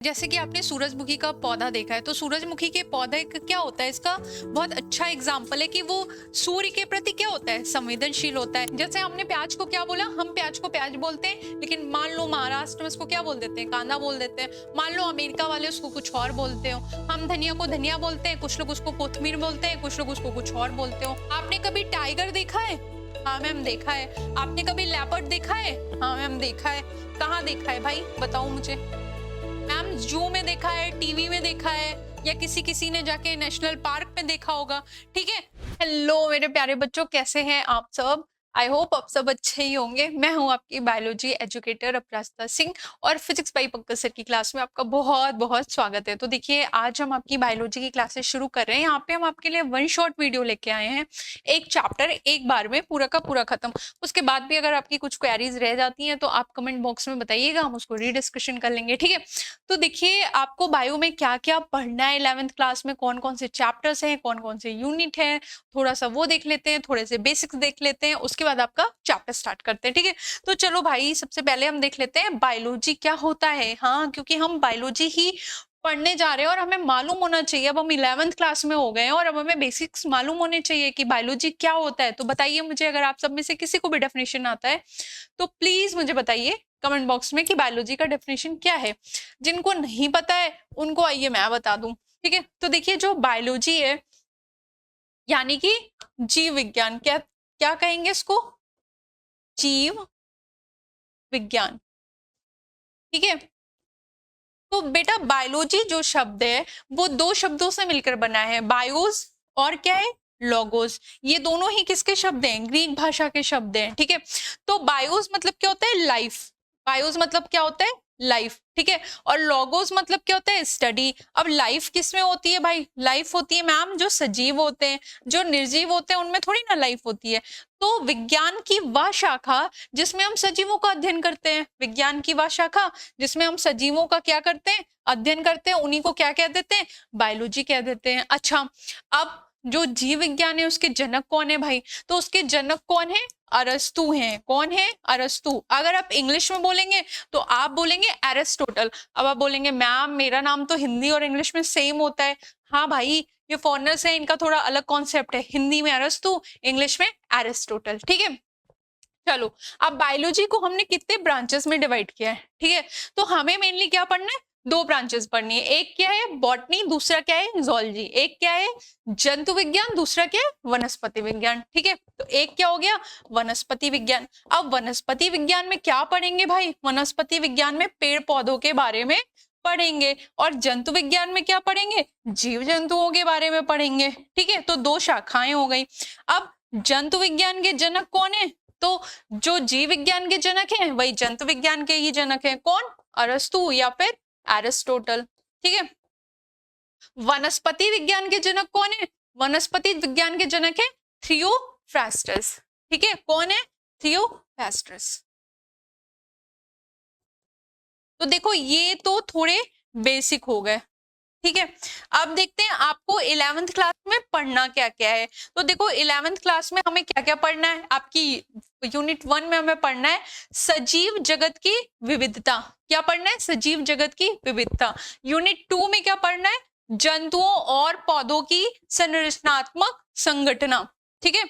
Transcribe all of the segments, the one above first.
जैसे कि आपने सूरजमुखी का पौधा देखा है, तो सूरजमुखी के पौधे क्या होता है, इसका बहुत अच्छा एग्जाम्पल है कि वो सूर्य के प्रति क्या होता है, संवेदनशील होता है। जैसे हमने प्याज को क्या बोला, हम प्याज को प्याज बोलते हैं, लेकिन मान लो महाराष्ट्र में उसको क्या बोल देते हैं, कांदा बोल देते हैं। मान लो अमेरिका वाले उसको कुछ और बोलते हो। हम धनिया को धनिया बोलते हैं, कुछ लोग उसको कोथमीर बोलते हैं, कुछ लोग उसको कुछ और बोलते हो। आपने कभी टाइगर देखा है? हाँ मैम देखा है। आपने कभी लेपर्ड देखा है? हाँ मैम देखा है। कहाँ देखा है भाई, बताओ मुझे। मैम जू में देखा है, टीवी में देखा है, या किसी किसी ने जाके नेशनल पार्क में देखा होगा। ठीक है। हेलो मेरे प्यारे बच्चों, कैसे हैं आप सब? आई होप आप सब अच्छे ही होंगे। मैं हूं आपकी बायोलॉजी एजुकेटर अपराजिता सिंह और फिजिक्स बाई पंकज सर की क्लास में आपका बहुत बहुत स्वागत है। तो देखिए, आज हम आपकी बायोलॉजी की क्लासेस शुरू कर रहे हैं। यहाँ पे हम आपके लिए वन शॉट वीडियो लेके आए हैं, एक चैप्टर एक बार में पूरा का पूरा खत्म। उसके बाद भी अगर आपकी कुछ क्वेरीज रह जाती हैं तो आप कमेंट बॉक्स में बताइएगा, हम उसको रीडिस्कशन कर लेंगे। ठीक है। तो देखिए, आपको बायो में क्या क्या पढ़ना है, 11th क्लास में कौन कौन से चैप्टर्स हैं, कौन कौन से यूनिट है, थोड़ा सा वो देख लेते हैं, थोड़े से बेसिक्स देख लेते हैं, उसके बाद आपका चैप्टर स्टार्ट करते हैं। ठीक है। तो चलो भाई, सबसे पहले हम देख लेते हैं बायोलॉजी क्या होता है। हाँ, क्योंकि हम बायोलॉजी ही पढ़ने जा रहे हैं और हमें मालूम होना चाहिए। अब हम 11th क्लास में हो गए हैं और अब हमें बेसिक्स मालूम होने चाहिए कि बायोलॉजी क्या होता है। तो बताइए मुझे, अगर आप सब में से किसी को भी डेफिनेशन आता है तो प्लीज मुझे बताइए कमेंट बॉक्स में कि बायोलॉजी का डेफिनेशन क्या है। जिनको नहीं पता है उनको आइए मैं बता दूं। ठीक है। तो देखिए, जो बायोलॉजी है यानी कि जीव विज्ञान, क्या क्या कहेंगे इसको, जीव विज्ञान। ठीक है। तो बेटा, बायोलॉजी जो शब्द है वो दो शब्दों से मिलकर बना है, बायोस और क्या है, लोगोस। ये दोनों ही किसके शब्द हैं, ग्रीक भाषा के शब्द हैं। ठीक है। तो बायोस मतलब क्या होता है, लाइफ। बायोस मतलब क्या होता है, लाइफ। ठीक है। और लोगोस मतलब क्या होता है, स्टडी। अब लाइफ किस में होती है भाई, लाइफ होती है मैम जो सजीव होते हैं, जो निर्जीव होते हैं उनमें थोड़ी ना लाइफ होती है। तो विज्ञान की वह शाखा जिसमें हम सजीवों का अध्ययन करते हैं, विज्ञान की वह शाखा जिसमें हम सजीवों का क्या करते हैं, अध्ययन करते हैं, उन्हीं को क्या कह देते हैं, बायोलॉजी कह देते हैं। अच्छा, अब जो जीव विज्ञान है उसके जनक कौन है भाई, तो उसके जनक कौन है, अरस्तु हैं। कौन है, अरस्तु। अगर आप इंग्लिश में बोलेंगे तो आप बोलेंगे एरिस्टोटल। अब आप बोलेंगे मैम मेरा नाम तो हिंदी और इंग्लिश में सेम होता है। हाँ भाई, ये फॉरेनर्स है, इनका थोड़ा अलग कॉन्सेप्ट है, हिंदी में अरस्तु, इंग्लिश में एरिस्टोटल। ठीक है। चलो, अब बायोलॉजी को हमने कितने ब्रांचेस में डिवाइड किया है। ठीक है। तो हमें मेनली क्या पढ़ना है, दो ब्रांचेस पढ़नी है। एक क्या है, बॉटनी, दूसरा क्या है, जूलॉजी। एक क्या है, जंतु विज्ञान, दूसरा क्या है, वनस्पति विज्ञान। ठीक है। तो एक क्या हो गया, वनस्पति विज्ञान। अब वनस्पति विज्ञान में क्या पढ़ेंगे भाई, वनस्पति विज्ञान में पेड़ पौधों के बारे में पढ़ेंगे। और जंतु विज्ञान में क्या पढ़ेंगे, जीव जंतुओं के बारे में पढ़ेंगे। ठीक है। तो दो शाखाएं हो गई। अब जंतु विज्ञान के जनक कौन है, तो जो जीव विज्ञान के जनक हैं वही जंतु विज्ञान के ही जनक हैं। कौन, अरस्तु या फिर एरिस्टोटल। ठीक है। वनस्पति विज्ञान के जनक कौन है, वनस्पति विज्ञान के जनक है थियोफ्रास्टस। ठीक है। कौन है, थियोफ्रास्टस। तो देखो, ये तो थोड़े बेसिक हो गए। ठीक है। अब देखते हैं आपको 11th क्लास में पढ़ना क्या क्या है। तो देखो, 11th क्लास में हमें क्या क्या पढ़ना है, आपकी यूनिट 1 में हमें पढ़ना है सजीव जगत की विविधता। क्या पढ़ना है, सजीव जगत की विविधता। यूनिट 2 में क्या पढ़ना है, जंतुओं और पौधों की संरचनात्मक संगठना। ठीक है।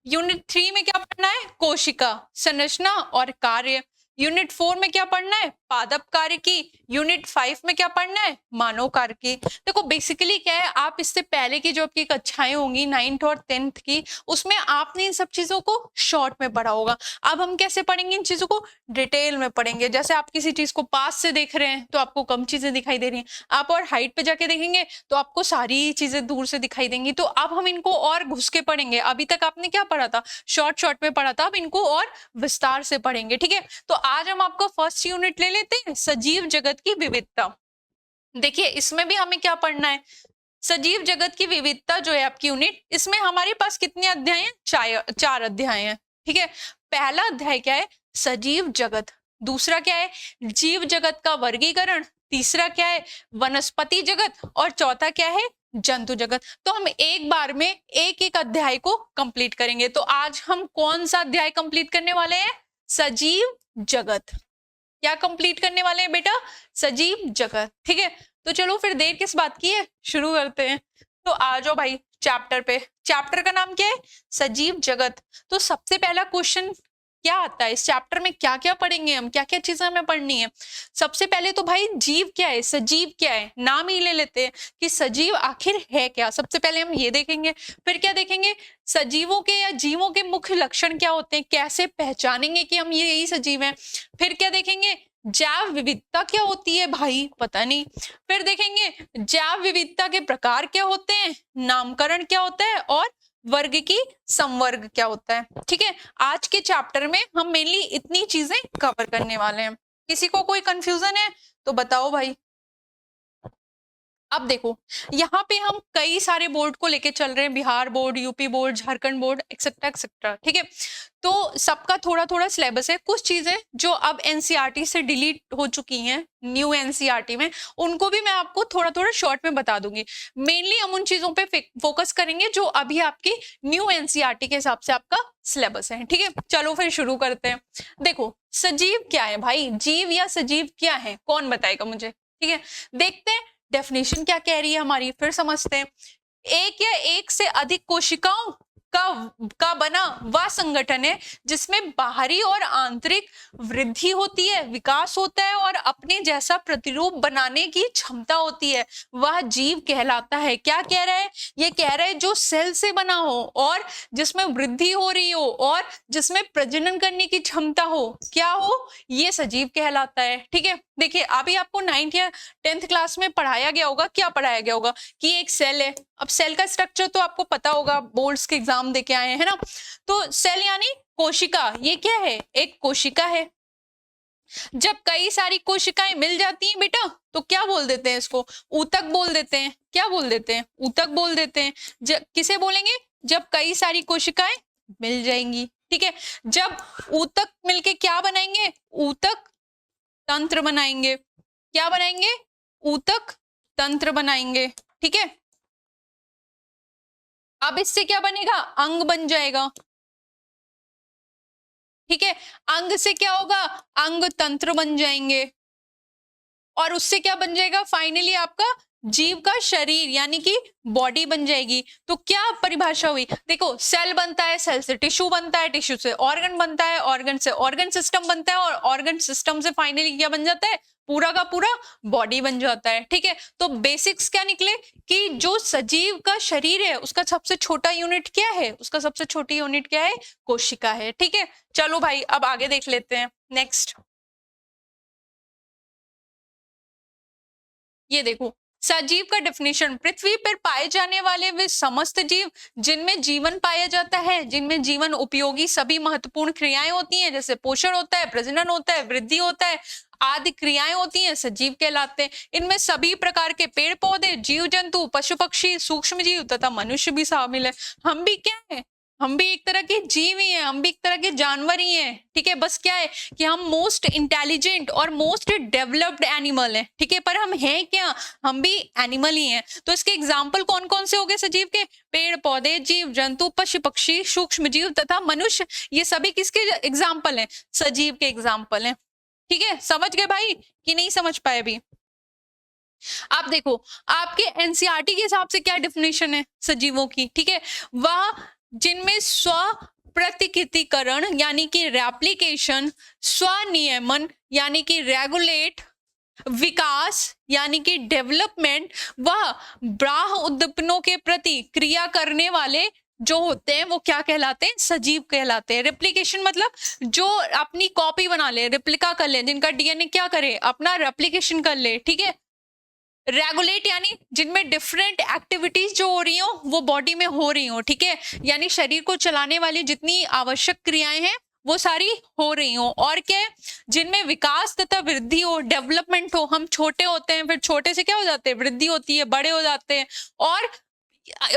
यूनिट 3 में क्या पढ़ना है, कोशिका, संरचना और कार्य। यूनिट 4 में क्या पढ़ना है, पादप कार्य की। यूनिट 5 में क्या पढ़ना है, मानव कार्य की। देखो बेसिकली क्या है, आप इससे पहले की जो आपकी कक्षाएं होंगी 9th और 10th की, उसमें आपने इन सब चीजों को शॉर्ट में पढ़ा होगा। अब हम कैसे पढ़ेंगे, इन चीजों को डिटेल में पढ़ेंगे। जैसे आप किसी चीज को पास से देख रहे हैं तो आपको कम चीजें दिखाई दे रही हैं, आप और हाइट पे जाके देखेंगे तो आपको सारी चीजें दूर से दिखाई देंगी। तो अब हम इनको और घुस के पढ़ेंगे। अभी तक आपने क्या पढ़ा था, शॉर्ट शॉर्ट में पढ़ा था, अब इनको और विस्तार से पढ़ेंगे। ठीक है। तो आज हम आपको फर्स्ट यूनिट ले लेते हैं, सजीव जगत की विविधता। देखिए, इसमें भी हमें क्या पढ़ना है, सजीव जगत की विविधता जो है आपकी यूनिट, इसमें हमारे पास कितने अध्याय हैं, 4 अध्याय हैं। ठीक है। पहला अध्याय क्या है, सजीव जगत। दूसरा क्या है, जीव जगत का वर्गीकरण। तीसरा क्या है, वनस्पति जगत। और चौथा क्या है, जंतु जगत। तो हम एक बार में एक एक अध्याय को कंप्लीट करेंगे। तो आज हम कौन सा अध्याय कंप्लीट करने वाले हैं, सजीव जगत। क्या कंप्लीट करने वाले हैं बेटा? सजीव जगत। ठीक है, तो चलो फिर देर किस बात की है, शुरू करते हैं। तो आ जाओ भाई चैप्टर पे। चैप्टर का नाम क्या है? सजीव जगत। तो सबसे पहला क्वेश्चन क्या आता है इस चैप्टर में, क्या क्या पढ़ेंगे हम, क्या क्या चीजें हमें पढ़नी है? सबसे पहले तो भाई जीव क्या है, सजीव क्या है, नाम ही ले लेते हैं कि सजीव आखिर है क्या। सबसे पहले हम ये देखेंगे, फिर क्या देखेंगे, सजीवों के या जीवों के मुख्य लक्षण क्या होते हैं, कैसे पहचानेंगे कि हम यही सजीव हैं। फिर क्या देखेंगे, जैव विविधता क्या होती है भाई, पता नहीं। फिर देखेंगे जैव विविधता के प्रकार क्या होते हैं, नामकरण क्या होता है, और वर्ग की संवर्ग क्या होता है। ठीक है, आज के चैप्टर में हम मेनली इतनी चीजें कवर करने वाले हैं। किसी को कोई कंफ्यूजन है तो बताओ भाई। अब देखो, यहाँ पे हम कई सारे बोर्ड को लेके चल रहे हैं, Bihar board, UP board, Jharkhand board, etcetera etcetera. ठीक है, तो सबका थोड़ा थोड़ा सिलेबस है। कुछ चीजें जो अब एनसीईआरटी से डिलीट हो चुकी हैं न्यू एनसीईआरटी में, उनको भी मैं आपको थोड़ा थोड़ा शॉर्ट में बता दूंगी। मेनली हम उन चीजों पे फोकस करेंगे जो अभी आपकी न्यू एनसीईआरटी के हिसाब से आपका सिलेबस है। ठीक है, चलो फिर शुरू करते हैं। देखो, सजीव क्या है भाई, जीव या सजीव क्या है, कौन बताएगा मुझे? ठीक है, देखते हैं डेफिनेशन क्या कह रही है हमारी, फिर समझते हैं। एक या एक से अधिक कोशिकाओं का बना वह संगठन है जिसमें बाहरी और आंतरिक वृद्धि होती है, विकास होता है और अपने जैसा प्रतिरूप बनाने की क्षमता होती है, वह जीव कहलाता है। क्या कह रहा है? ये कह रहा है जो सेल से बना हो और जिसमें वृद्धि हो रही हो और जिसमें प्रजनन करने की क्षमता हो, क्या हो, ये सजीव कहलाता है। ठीक है, देखिए अभी आपको 9th या 10th क्लास में पढ़ाया गया होगा, क्या पढ़ाया गया होगा कि एक सेल है। अब सेल का स्ट्रक्चर तो आपको पता होगा, बोर्ड्स के एग्जाम देके आए हैं ना। तो सेल यानी कोशिका, ये क्या है, एक कोशिका है। जब कई सारी कोशिकाएं मिल जाती हैं बेटा, तो क्या बोल देते हैं इसको, ऊतक बोल देते हैं। क्या बोल देते हैं? ऊतक बोल देते हैं। किसे बोलेंगे? जब कई सारी कोशिकाएं मिल जाएंगी। ठीक है, जब ऊतक मिलके क्या बनाएंगे, ऊतक तंत्र बनाएंगे। क्या बनाएंगे? ऊतक तंत्र बनाएंगे। ठीक है, अब इससे क्या बनेगा, अंग बन जाएगा। ठीक है, अंग से क्या होगा, अंग तंत्र बन जाएंगे और उससे क्या बन जाएगा, फाइनली आपका जीव का शरीर यानी कि बॉडी बन जाएगी। तो क्या परिभाषा हुई, देखो सेल बनता है, सेल से टिश्यू बनता है, टिश्यू से ऑर्गन बनता है, ऑर्गन से ऑर्गन सिस्टम बनता है और ऑर्गन सिस्टम से फाइनली क्या बन जाता है, पूरा का पूरा बॉडी बन जाता है। ठीक है, तो बेसिक्स क्या निकले कि जो सजीव का शरीर है उसका सबसे छोटा यूनिट क्या है, उसका सबसे छोटी यूनिट क्या है, कोशिका है। ठीक है, चलो भाई अब आगे देख लेते हैं। नेक्स्ट ये देखो, सजीव का डेफिनेशन, पृथ्वी पर पाए जाने वाले वे समस्त जीव जिनमें जीवन पाया जाता है, जिनमें जीवन उपयोगी सभी महत्वपूर्ण क्रियाएं होती हैं, जैसे पोषण होता है, प्रजनन होता है, वृद्धि होता है आदि क्रियाएं होती हैं, सजीव कहलाते हैं। इनमें सभी प्रकार के पेड़ पौधे, जीव जंतु, पशु पक्षी, सूक्ष्म जीव तथा मनुष्य भी शामिल है। हम भी क्या है, हम भी एक तरह के जीव ही हैं, हम भी एक तरह के जानवर ही हैं। ठीक है, बस क्या है कि हम मोस्ट इंटेलिजेंट और मोस्ट डेवलप्ड एनिमल हैं। ठीक है, पर हम हैं क्या, हम भी एनिमल ही हैं। तो इसके एग्जाम्पल कौन कौन से हो गए सजीव के, पेड़ पौधे, जीव जंतु, पशु पक्षी, सूक्ष्म जीव तथा मनुष्य, ये सभी किसके एग्जाम्पल हैं, सजीव के एग्जाम्पल हैं। ठीक है, समझ गए भाई कि नहीं समझ पाए अभी? आप देखो, आपके एनसीईआरटी के हिसाब से क्या डेफिनेशन है सजीवों की। ठीक है, वह जिनमें स्व प्रतिकृतिकरण यानी कि रेप्लिकेशन, स्वनियमन यानी कि रेगुलेट, विकास यानी कि डेवलपमेंट, वह बाह्य उद्दीपनों के प्रति क्रिया करने वाले जो होते हैं वो क्या कहलाते हैं, सजीव कहलाते हैं। रेप्लिकेशन मतलब जो अपनी कॉपी बना ले, रेप्लिका कर ले, जिनका डीएनए क्या करे, अपना रेप्लिकेशन कर ले। ठीक है, रेगुलेट यानी जिनमें डिफरेंट एक्टिविटीज जो हो रही हो वो बॉडी में हो रही हो। ठीक है, यानी शरीर को चलाने वाली जितनी आवश्यक क्रियाएं हैं वो सारी हो रही हो। और क्या है, जिनमें विकास तथा वृद्धि हो, डेवलपमेंट हो। हम छोटे होते हैं, फिर छोटे से क्या हो जाते हैं, वृद्धि होती है, बड़े हो जाते हैं। और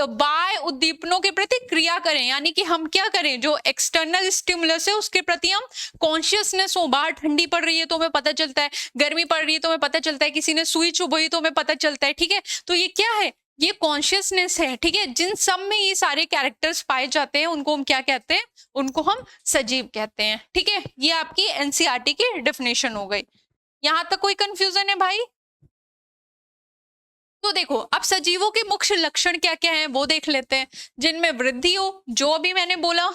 बाह्य उद्दीपनों के प्रति क्रिया करें, यानी कि हम क्या करें, जो एक्सटर्नल स्टिमुलस है उसके प्रति हम कॉन्शियसनेस हो। बाहर ठंडी पड़ रही है तो हमें पता चलता है, गर्मी पड़ रही है तो हमें पता चलता है, किसी ने सुई चुभोई तो हमें पता चलता है। ठीक है, तो ये क्या है, ये कॉन्शियसनेस है, ठीक है। जिन सब में ये सारे कैरेक्टर्स पाए जाते हैं उनको हम क्या कहते हैं, उनको हम सजीव कहते हैं, ठीक है। ये आपकी एनसीईआरटी की डेफिनेशन हो गई। यहां तक कोई कंफ्यूजन है भाई? तो देखो अब सजीवों के मुख्य लक्षण क्या क्या हैं वो देख लेते हैं। जिनमें वृद्धि हो, जो अभी मैंने बोला,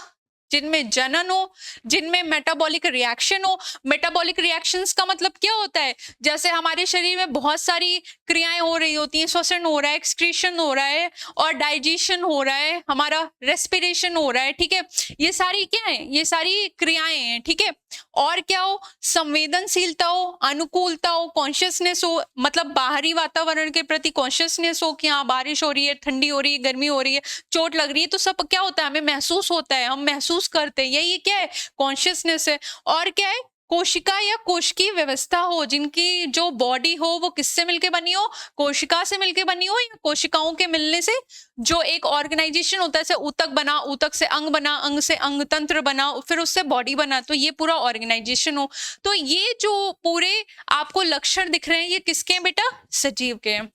जिनमें जनन हो, जिनमें मेटाबॉलिक रिएक्शन हो। मेटाबॉलिक रिएक्शंस का मतलब क्या होता है, जैसे हमारे शरीर में बहुत सारी क्रियाएं हो रही होती हैं, श्वसन हो रहा है, एक्सक्रीशन हो रहा है और डाइजेशन हो रहा है, हमारा रेस्पिरेशन हो रहा है, ठीक है। ये सारी क्या है, ये सारी क्रियाएं हैं, ठीक है। और क्या हो, संवेदनशीलता हो, अनुकूलता हो, कॉन्शियसनेस हो, मतलब बाहरी वातावरण के प्रति कॉन्शियसनेस हो कि हाँ बारिश हो रही है, ठंडी हो रही है, गर्मी हो रही है, चोट लग रही है, तो सब क्या होता है, हमें महसूस होता है, हम महसूस करते हैं, यही क्या है, कॉन्शियसनेस है। और क्या है, कोशिका या कोश की व्यवस्था हो, जिनकी जो बॉडी हो वो किससे मिलके बनी हो, कोशिका से मिलके बनी हो, या कोशिकाओं के मिलने से जो एक ऑर्गेनाइजेशन होता है, जैसे ऊतक बना, ऊतक से अंग बना, अंग से अंग तंत्र बना, फिर उससे बॉडी बना, तो ये पूरा ऑर्गेनाइजेशन हो। तो ये जो पूरे आपको लक्षण दिख रहे हैं ये किसके हैं बेटा, सजीव के हैं।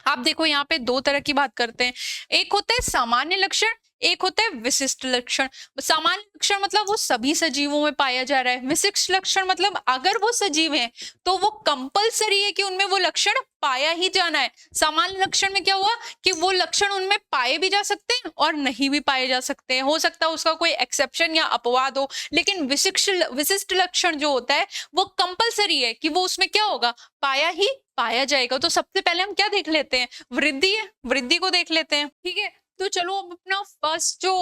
आप देखो यहाँ पे दो तरह की बात करते हैं, एक होता है सामान्य लक्षण, एक होता है विशिष्ट लक्षण। सामान्य लक्षण मतलब वो सभी सजीवों में पाया जा रहा है, विशिष्ट लक्षण मतलब अगर वो सजीव हैं तो वो कंपलसरी है कि उनमें वो लक्षण पाया ही जाना है। सामान्य लक्षण में क्या हुआ कि वो लक्षण उनमें पाए भी जा सकते हैं और नहीं भी पाए जा सकते हैं, हो सकता है उसका कोई एक्सेप्शन या अपवाद हो, लेकिन विशिष्ट लक्षण जो होता है वो कंपलसरी है कि वो उसमें क्या होगा, पाया ही पाया जाएगा। तो सबसे पहले हम क्या देख लेते हैं, वृद्धि है, वृद्धि को देख लेते हैं, ठीक है। तो चलो अब अपना फर्स्ट जो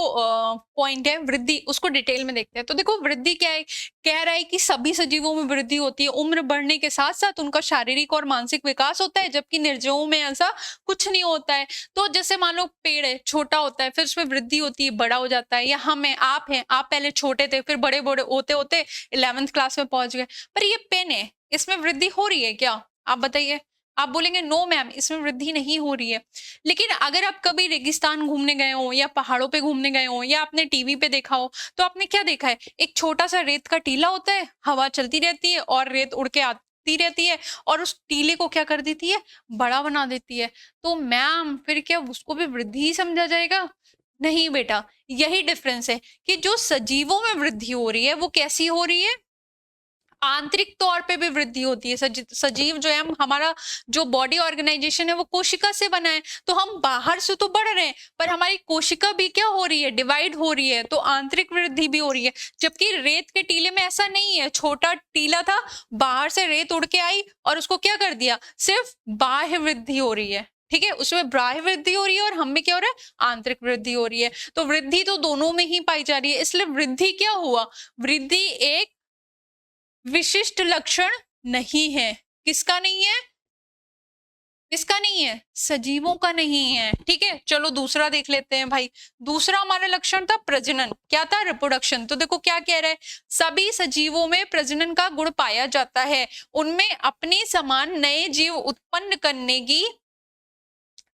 पॉइंट है वृद्धि, उसको डिटेल में देखते हैं। तो देखो वृद्धि क्या है, कह रहा है कि सभी सजीवों में वृद्धि होती है, उम्र बढ़ने के साथ साथ उनका शारीरिक और मानसिक विकास होता है, जबकि निर्जीवों में ऐसा कुछ नहीं होता है। तो जैसे मान लो पेड़ है, छोटा होता है, फिर उसमें वृद्धि होती है, बड़ा हो जाता है, या हम हैं, आप हैं, आप पहले छोटे थे, फिर बड़े बड़े होते होते 11th क्लास में पहुंच गए। पर ये पेन है, इसमें वृद्धि हो रही है क्या, आप बताइए। आप बोलेंगे नो मैम इसमें वृद्धि नहीं हो रही है। लेकिन अगर आप कभी रेगिस्तान घूमने गए हो या पहाड़ों पे घूमने गए हो या आपने टीवी पे देखा हो, तो आपने क्या देखा है, एक छोटा सा रेत का टीला होता है, हवा चलती रहती है और रेत उड़ के आती रहती है और उस टीले को क्या कर देती है, बड़ा बना देती है। तो मैम फिर क्या उसको भी वृद्धि ही समझा जाएगा? नहीं बेटा, यही डिफरेंस है कि जो सजीवों में वृद्धि हो रही है वो कैसी हो रही है, आंतरिक तौर पे भी वृद्धि होती है। सजीव जो है, हम हमारा जो बॉडी ऑर्गेनाइजेशन है वो कोशिका से बना है, तो हम बाहर से तो बढ़ रहे हैं पर हमारी कोशिका भी क्या हो रही है, डिवाइड हो रही है, तो आंतरिक वृद्धि भी हो रही है। जबकि रेत के टीले में ऐसा नहीं है, छोटा टीला था, बाहर से रेत उड़ के आई और उसको क्या कर दिया, सिर्फ बाह्य वृद्धि हो रही है, ठीक है, उसमें बाह्य वृद्धि हो रही है और हम में क्या हो रहा है, आंतरिक वृद्धि हो रही है। तो वृद्धि तो दोनों में ही पाई जा रही है, इसलिए वृद्धि क्या हुआ, वृद्धि एक विशिष्ट लक्षण नहीं है। किसका नहीं है, किसका नहीं है, सजीवों का नहीं है, ठीक है। चलो दूसरा देख लेते हैं भाई। दूसरा हमारा लक्षण था प्रजनन, क्या था, रिप्रोडक्शन। तो देखो क्या कह रहा है, सभी सजीवों में प्रजनन का गुण पाया जाता है, उनमें अपने समान नए जीव उत्पन्न करने की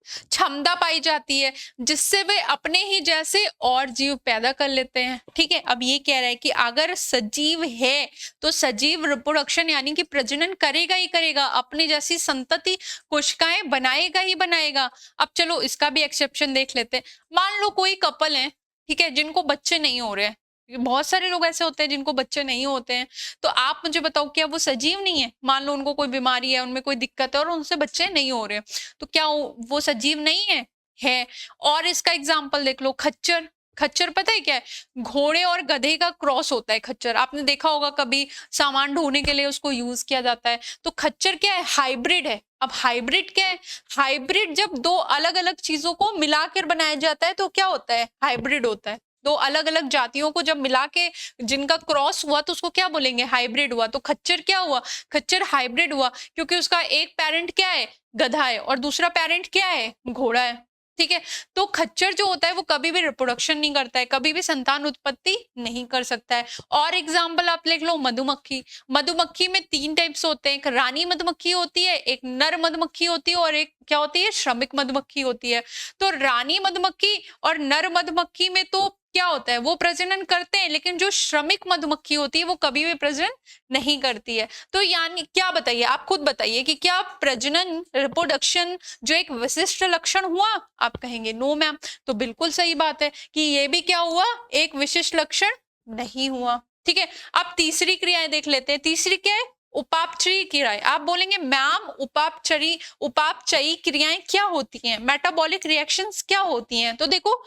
क्षमता पाई जाती है, जिससे वे अपने ही जैसे और जीव पैदा कर लेते हैं, ठीक है। अब ये कह रहा है कि अगर सजीव है तो सजीव रिप्रोडक्शन यानी कि प्रजनन करेगा ही करेगा, अपनी जैसी संतति कोशिकाएं बनाएगा ही बनाएगा। अब चलो इसका भी एक्सेप्शन देख लेते हैं। मान लो कोई कपल है, ठीक है, जिनको बच्चे नहीं हो रहे हैं, बहुत सारे लोग ऐसे होते हैं जिनको बच्चे नहीं होते हैं, तो आप मुझे बताओ क्या वो सजीव नहीं है? मान लो उनको कोई बीमारी है, उनमें कोई दिक्कत है और उनसे बच्चे नहीं हो रहे, तो क्या वो सजीव नहीं है? है। और इसका एग्जाम्पल देख लो, खच्चर। खच्चर पता है क्या है, घोड़े और गधे का क्रॉस होता है खच्चर, आपने देखा होगा कभी, सामान ढोने के लिए उसको यूज किया जाता है। तो खच्चर क्या है, हाइब्रिड है। अब हाइब्रिड क्या है, हाइब्रिड जब दो अलग अलग चीजों को मिलाकर बनाया जाता है तो क्या होता है, हाइब्रिड होता है। दो अलग अलग जातियों को जब मिला के जिनका क्रॉस हुआ तो उसको क्या बोलेंगे, हाइब्रिड हुआ। तो खच्चर क्या हुआ, खच्चर हाइब्रिड हुआ, क्योंकि उसका एक पेरेंट क्या है, गधा है, और दूसरा पेरेंट क्या है, घोड़ा है, ठीक है। तो खच्चर जो होता है वो कभी भी रिप्रोडक्शन नहीं करता है, कभी भी संतान उत्पत्ति नहीं कर सकता है। और एग्जाम्पल आप लिख लो, मधुमक्खी। मधुमक्खी में 3 टाइप्स होते हैं, एक रानी मधुमक्खी होती है, एक नर मधुमक्खी होती है, और एक क्या होती है, श्रमिक मधुमक्खी होती है। तो रानी मधुमक्खी और नर मधुमक्खी में तो क्या होता है, वो प्रजनन करते हैं, लेकिन जो श्रमिक मधुमक्खी होती है वो कभी भी प्रजनन नहीं करती है। तो यानी क्या बताइए, आप खुद बताइए कि क्या प्रजनन, रिप्रोडक्शन जो एक विशिष्ट लक्षण हुआ? आप कहेंगे नो मैम। तो बिल्कुल सही बात है कि ये भी क्या हुआ, एक विशिष्ट लक्षण नहीं हुआ। ठीक है, अब तीसरी क्रियाएं देख लेते हैं। तीसरी क्या है? उपापचयी क्रियाएं। आप बोलेंगे मैम उपापचयी क्रियाएं क्या होती हैं, मेटाबॉलिक रिएक्शंस क्या होती हैं? तो देखो,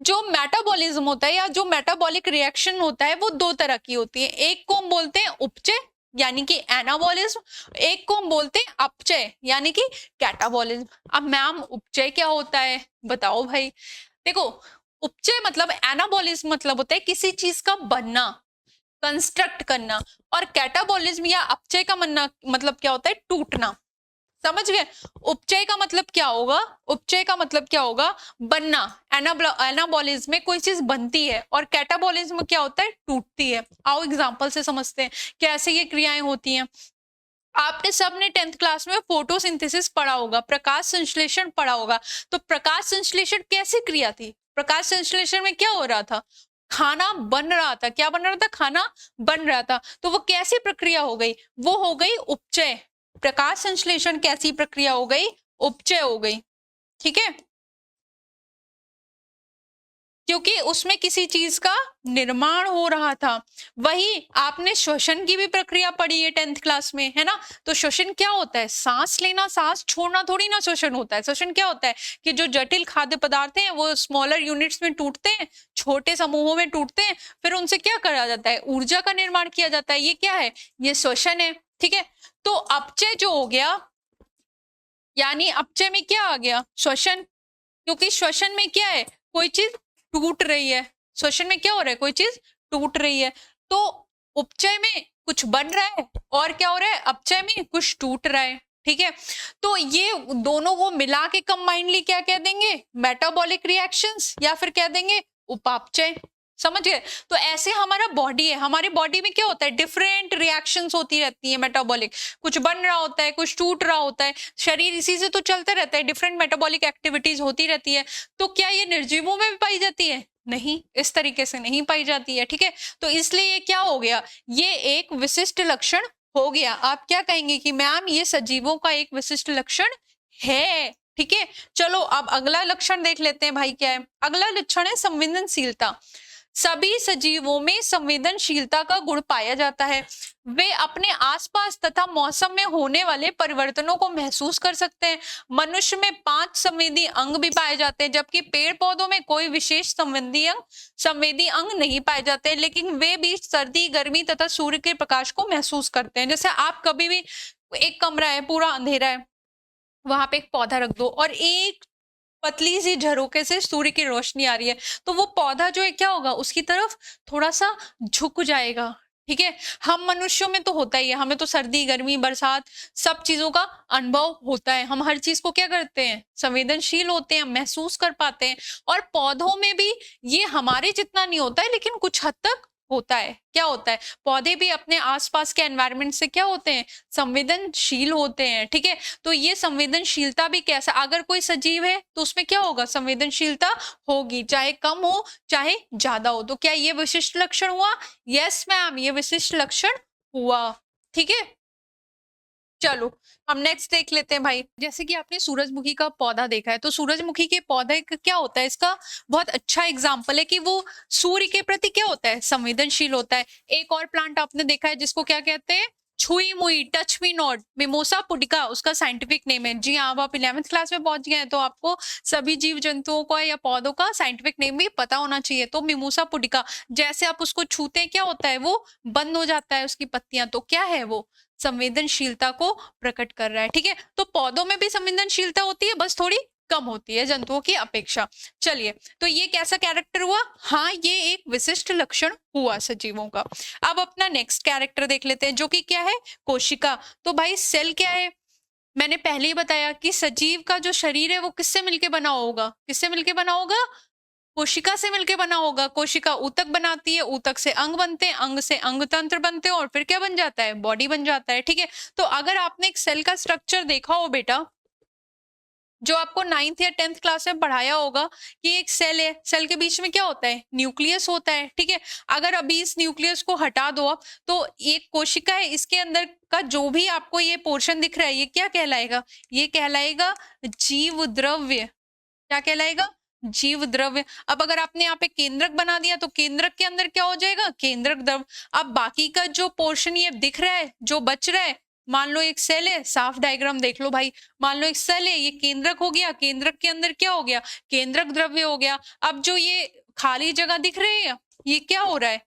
जो मेटाबॉलिज्म होता है या जो मेटाबॉलिक रिएक्शन होता है वो दो तरह की होती है। एक को हम बोलते हैं उपचय यानी कि एनाबॉलिज्म, एक को हम बोलते हैं अपचय यानी कि कैटाबॉलिज्म। अब मैम उपचय क्या होता है बताओ भाई। देखो, उपचय मतलब, एनाबॉलिज्म मतलब होता है किसी चीज का बनना, कंस्ट्रक्ट करना, और कैटाबॉलिज्म या अपचय का बनना मतलब क्या होता है, टूटना। समझ गए? उपचय का मतलब क्या होगा, उपचय का मतलब क्या होगा, बनना। एनाबॉलिज्म में कोई चीज बनती है और कैटाबॉलिज्म में क्या होता है, टूटती है। आओ एग्जांपल से समझते हैं कैसे ये क्रियाएं होती हैं। आपने सबने 10th क्लास में फोटोसिंथेसिस पढ़ा होगा, प्रकाश संश्लेषण पढ़ा होगा। तो प्रकाश संश्लेषण कैसी क्रिया थी? प्रकाश संश्लेषण में क्या हो रहा था, खाना बन रहा था। क्या बन रहा था? खाना बन रहा था। तो वो कैसी प्रक्रिया हो गई? वो हो गई उपचय। प्रकाश संश्लेषण कैसी प्रक्रिया हो गई? उपचय हो गई। ठीक है, क्योंकि उसमें किसी चीज का निर्माण हो रहा था। वही आपने श्वसन की भी प्रक्रिया पढ़ी है 10th क्लास में, है ना? तो श्वसन क्या होता है? सांस लेना, सांस छोड़ना थोड़ी ना श्वसन होता है। श्वसन क्या होता है कि जो जटिल खाद्य पदार्थ हैं वो स्मॉलर यूनिट्स में टूटते हैं, छोटे समूहों में टूटते हैं, फिर उनसे क्या करा जाता है, ऊर्जा का निर्माण किया जाता है। ये क्या है? ये श्वसन है। ठीक है, तो अपचय जो हो गया, यानी अपचय में क्या आ गया, श्वसन। क्योंकि श्वसन में क्या है, कोई चीज टूट रही है। श्वसन में क्या हो रहा है, कोई चीज टूट रही है। तो उपचय में कुछ बन रहा है और क्या हो रहा है, अपचय में कुछ टूट रहा है। ठीक है, तो ये दोनों को मिला के कंबाइनली क्या कह देंगे, मेटाबॉलिक रिएक्शंस, या फिर कह देंगे उपापचय। समझ गए? तो ऐसे हमारा बॉडी है, हमारी बॉडी में क्या होता है, डिफरेंट रिएक्शंस होती रहती है मेटाबॉलिक। कुछ बन रहा होता है, कुछ टूट रहा होता है, शरीर इसी से तो चलता रहता है, डिफरेंट मेटाबॉलिक एक्टिविटीज होती रहती है। तो क्या ये निर्जीवों में भी पाई जाती है? नहीं, इस तरीके से नहीं पाई जाती है। ठीक है, तो इसलिए ये क्या हो गया, ये एक विशिष्ट लक्षण हो गया। आप क्या कहेंगे कि मैम ये सजीवों का एक विशिष्ट लक्षण है। ठीक है, चलो अब अगला लक्षण देख लेते हैं भाई। क्या है अगला लक्षण? है संवेदनशीलता। सभी सजीवों में संवेदनशीलता का गुण पाया जाता है। वे अपने आसपास तथा मौसम में होने वाले परिवर्तनों को महसूस कर सकते हैं। मनुष्य में 5 संवेदी अंग भी पाए जाते हैं, जबकि पेड़ पौधों में कोई विशेष संवेदी अंग नहीं पाए जाते, लेकिन वे भी सर्दी, गर्मी तथा सूर्य के प्रकाश को महसूस करते हैं। जैसे आप कभी भी, एक कमरा है, पूरा अंधेरा है, वहां पे एक पौधा रख दो और एक पतली सी झरोके से सूर्य की रोशनी आ रही है, तो वो पौधा जो है क्या होगा, उसकी तरफ थोड़ा सा झुक जाएगा। ठीक है, हम मनुष्यों में तो होता ही है, हमें तो सर्दी, गर्मी, बरसात सब चीजों का अनुभव होता है। हम हर चीज को क्या करते हैं, संवेदनशील होते हैं, महसूस कर पाते हैं। और पौधों में भी ये हमारे जितना नहीं होता है, लेकिन कुछ हद तक होता है। क्या होता है, पौधे भी अपने आसपास के एनवायरनमेंट से क्या होते हैं, संवेदनशील होते हैं। ठीक है, तो ये संवेदनशीलता भी कैसा, अगर कोई सजीव है तो उसमें क्या होगा, संवेदनशीलता होगी, चाहे कम हो चाहे ज्यादा हो। तो क्या ये विशिष्ट लक्षण हुआ? यस मैम, ये विशिष्ट लक्षण हुआ। ठीक है, चलो हम नेक्स्ट देख लेते हैं भाई। जैसे कि आपने सूरजमुखी का पौधा देखा है, तो सूरजमुखी के पौधे का क्या होता है, इसका बहुत अच्छा एग्जाम्पल है कि वो सूर्य के प्रति क्या होता है, संवेदनशील होता है। एक और प्लांट आपने देखा है जिसको क्या कहते हैं, छुई मुई, touch me not, mimosa pudica उसका साइंटिफिक नेम है। जी हाँ, अब आप 11th क्लास में पहुंच गए हैं तो आपको सभी जीव जंतुओं का या पौधों का साइंटिफिक नेम भी पता होना चाहिए। तो मिमोसा पुडिका, जैसे आप उसको छूते हैं क्या होता है, वो बंद हो जाता है उसकी पत्तियां। तो क्या है, वो संवेदनशीलता को प्रकट कर रहा है। ठीक है, तो पौधों में भी संवेदनशीलता होती है, बस थोड़ी कम होती है जंतुओं की अपेक्षा। चलिए, तो ये कैसा कैरेक्टर हुआ, हाँ ये एक विशिष्ट लक्षण हुआ सजीवों का। अब अपना नेक्स्ट कैरेक्टर देख लेते हैं, जो कि क्या है, कोशिका। तो भाई सेल क्या है, मैंने पहले ही बताया कि सजीव का जो शरीर है वो किससे मिलके बना होगा, किससे मिलके बना होगा, कोशिका से मिलके बना होगा। कोशिका ऊतक बनाती है, ऊतक से अंग बनते हैं, अंग से अंग तंत्र बनते हैं, और फिर क्या बन जाता है, बॉडी बन जाता है। ठीक है, तो अगर आपने एक सेल का स्ट्रक्चर देखा हो बेटा, जो आपको 9th या 10th क्लास में पढ़ाया होगा कि एक सेल है, सेल के बीच में क्या होता है, न्यूक्लियस होता है, ठीक है। अगर अभी इस न्यूक्लियस को हटा दो आप, तो एक कोशिका है, इसके अंदर का जो भी आपको ये पोर्शन दिख रहा है, ये क्या कहलाएगा, ये कहलाएगा जीव द्रव्य। क्या कहलाएगा, जीव द्रव्य। अब अगर आपने यहाँ पे केंद्रक बना दिया तो केंद्रक के अंदर क्या हो जाएगा, केंद्रक द्रव्य। अब बाकी का जो पोर्शन ये दिख रहा है, जो बच रहा है, मान लो एक सेल है, साफ डायग्राम देख लो भाई, मान लो एक सेल है, ये केंद्रक हो गया, केंद्रक के अंदर क्या हो गया, केंद्रक द्रव्य हो गया। अब जो ये खाली जगह दिख रही है, ये क्या हो रहा है,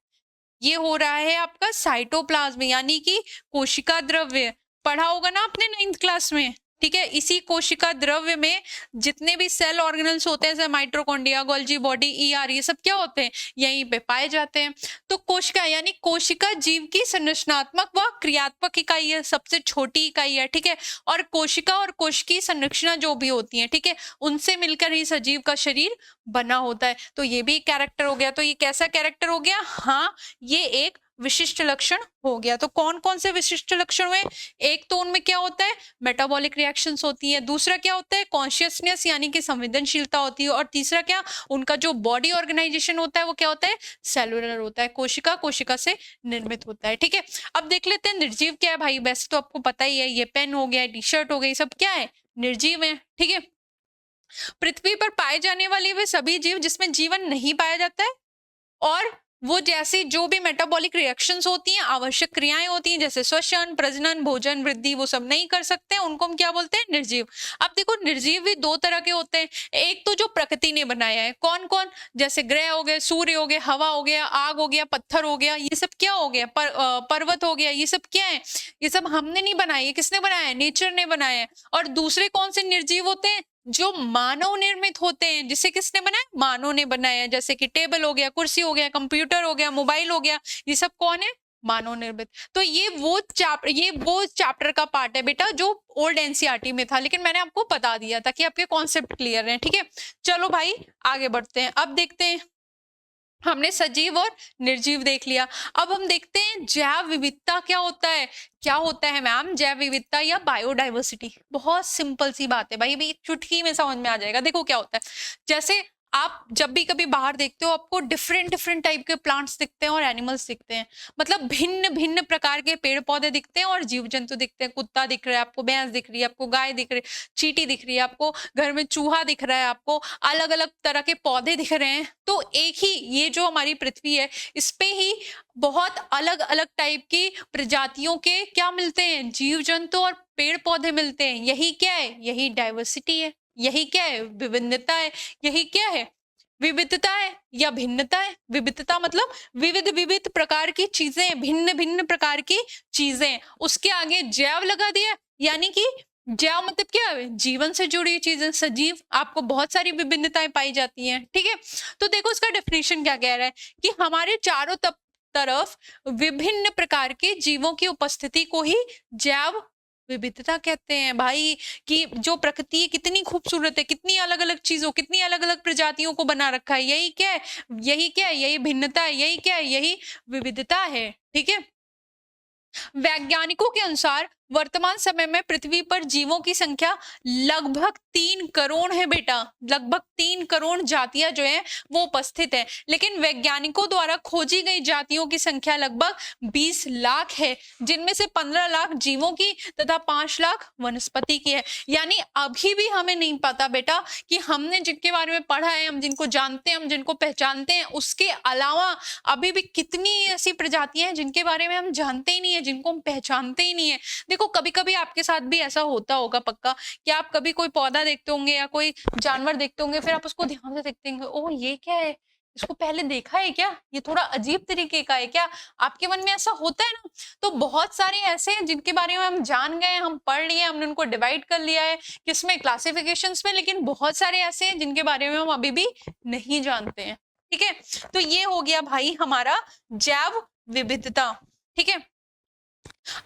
ये हो रहा है आपका साइटोप्लाज्म, यानी कि कोशिका द्रव्य। पढ़ा होगा ना आपने 9th क्लास में, ठीक है। इसी कोशिका द्रव्य में जितने भी सेल ऑर्गेनल्स होते हैं, जैसे माइटोकॉन्ड्रिया, गोल्जी बॉडी, ईआर, ये सब क्या होते हैं, यहीं पे पाए जाते हैं। तो कोशिका यानी कोशिका जीव की संरचनात्मक व क्रियात्मक इकाई है, सबसे छोटी इकाई है, ठीक है। और कोशिका और कोशिकीय संरचना जो भी होती है, ठीक है, उनसे मिलकर ही सजीव का शरीर बना होता है। तो ये भी कैरेक्टर हो गया। तो ये कैसा कैरेक्टर हो गया, हाँ, ये एक विशिष्ट लक्षण हो गया। तो कौन कौन से विशिष्ट लक्षण हुए, एक तो उनमें क्या होता है, मेटाबॉलिक रिएक्शंस होती है, दूसरा क्या होता है, कॉन्शियसनेस यानी कि संवेदनशीलता होती है, और तीसरा क्या, उनका जो बॉडी ऑर्गेनाइजेशन होता है वो क्या होता है, सेलुलर होता है, कोशिका कोशिका से निर्मित होता है, ठीक है। अब देख लेते हैं निर्जीव क्या है भाई। वैसे तो आपको पता ही है, ये पेन हो गया, टी शर्ट हो गई, सब क्या है, निर्जीव है, ठीक है। पृथ्वी पर पाए जाने वाले वे सभी जीव जिसमें जीवन नहीं पाया जाता है, और वो जैसे जो भी मेटाबॉलिक रिएक्शंस होती हैं, आवश्यक क्रियाएं होती हैं, जैसे श्वसन, प्रजनन, भोजन, वृद्धि, वो सब नहीं कर सकते, उनको हम क्या बोलते हैं, निर्जीव। अब देखो निर्जीव भी दो तरह के होते हैं। एक तो जो प्रकृति ने बनाया है, कौन कौन, जैसे ग्रह हो गए, सूर्य हो गया, हवा हो गया, आग हो गया, पत्थर हो गया, ये सब क्या हो गया, पर्वत हो गया, ये सब क्या है, ये सब हमने नहीं बनाया, ये किसने बनाया है, नेचर ने बनाया है। और दूसरे कौन से निर्जीव होते हैं, जो मानव निर्मित होते हैं, जिसे किसने बनाया, मानव ने बनाया, जैसे कि टेबल हो गया, कुर्सी हो गया, कंप्यूटर हो गया, मोबाइल हो गया, ये सब कौन है, मानव निर्मित। तो ये वो चैप्टर का पार्ट है बेटा जो ओल्ड एनसीईआरटी में था, लेकिन मैंने आपको बता दिया ताकि आपके कॉन्सेप्ट क्लियर हैं, ठीक है। चलो भाई आगे बढ़ते हैं। अब देखते हैं, हमने सजीव और निर्जीव देख लिया। अब हम देखते हैं जैव विविधता क्या होता है। क्या होता है मैम, जैव विविधता या बायोडाइवर्सिटी। बहुत सिंपल सी बात है भाई, अभी चुटकी में समझ में आ जाएगा। देखो क्या होता है, जैसे आप जब भी कभी बाहर देखते हो, आपको डिफरेंट डिफरेंट टाइप के प्लांट्स दिखते हैं और एनिमल्स दिखते हैं, मतलब भिन्न भिन्न प्रकार के पेड़ पौधे दिखते हैं और जीव जंतु दिखते हैं। कुत्ता दिख रहा है आपको, भैंस दिख रही है आपको, गाय दिख रही है, चींटी दिख रही है आपको, घर में चूहा दिख रहा है आपको, अलग अलग तरह के पौधे दिख रहे हैं। तो एक ही ये जो हमारी पृथ्वी है, इस पे ही बहुत अलग अलग टाइप की प्रजातियों के क्या मिलते हैं, जीव जंतु और पेड़ पौधे मिलते हैं। यही क्या है, यही डाइवर्सिटी है, यही क्या है, विभिन्नता है, यही क्या है, विविधता है या भिन्नता है। विविधता मतलब विविध विविध प्रकार की चीजें, भिन्न भिन्न प्रकार की चीजें, उसके आगे जैव लगा दिया, यानी कि जैव मतलब क्या है, जीवन से जुड़ी चीजें, सजीव, आपको बहुत सारी विभिन्नताएं पाई जाती हैं, ठीक है। तो देखो इसका डेफिनेशन क्या कह रहा है कि हमारे चारों तरफ विभिन्न प्रकार के जीवों की उपस्थिति को ही जैव विविधता कहते हैं भाई। कि जो प्रकृति कितनी खूबसूरत है, कितनी अलग अलग चीजों, कितनी अलग अलग प्रजातियों को बना रखा है, यही क्या है, यही क्या है, यही भिन्नता है, यही क्या है, यही विविधता है, ठीक है। वैज्ञानिकों के अनुसार वर्तमान समय में पृथ्वी पर जीवों की संख्या लगभग 3 करोड़ है बेटा, लगभग 3 करोड़ जातियां जो है वो उपस्थित है। लेकिन वैज्ञानिकों द्वारा खोजी गई जातियों की संख्या लगभग 20 लाख है, जिनमें से 15 लाख जीवों की तथा 5 लाख वनस्पति की है। यानी अभी भी हमें नहीं पता बेटा कि हमने जिनके बारे में पढ़ा है, हम जिनको जानते हैं, हम जिनको पहचानते हैं, उसके अलावा अभी भी कितनी ऐसी प्रजातियां हैं जिनके बारे में हम जानते ही नहीं है, जिनको हम पहचानते ही नहीं है। देखो कभी कभी आपके साथ भी ऐसा होता होगा पक्का, कि आप कभी कोई पौधा देखते होंगे या कोई जानवर देखते होंगे, फिर आप उसको ध्यान से देखते होंगे, ओह ये क्या है, इसको पहले देखा है क्या, ये थोड़ा अजीब तरीके का है क्या। आपके मन में ऐसा होता है ना। तो बहुत सारे ऐसे हैं जिनके बारे में हम जान गए, हम पढ़ लिए, हमने उनको डिवाइड कर लिया है किसमें, क्लासिफिकेशंस में, लेकिन बहुत सारे ऐसे हैं जिनके बारे में हम अभी भी नहीं जानते हैं, ठीक है। तो ये हो गया भाई हमारा जैव विविधता, ठीक है।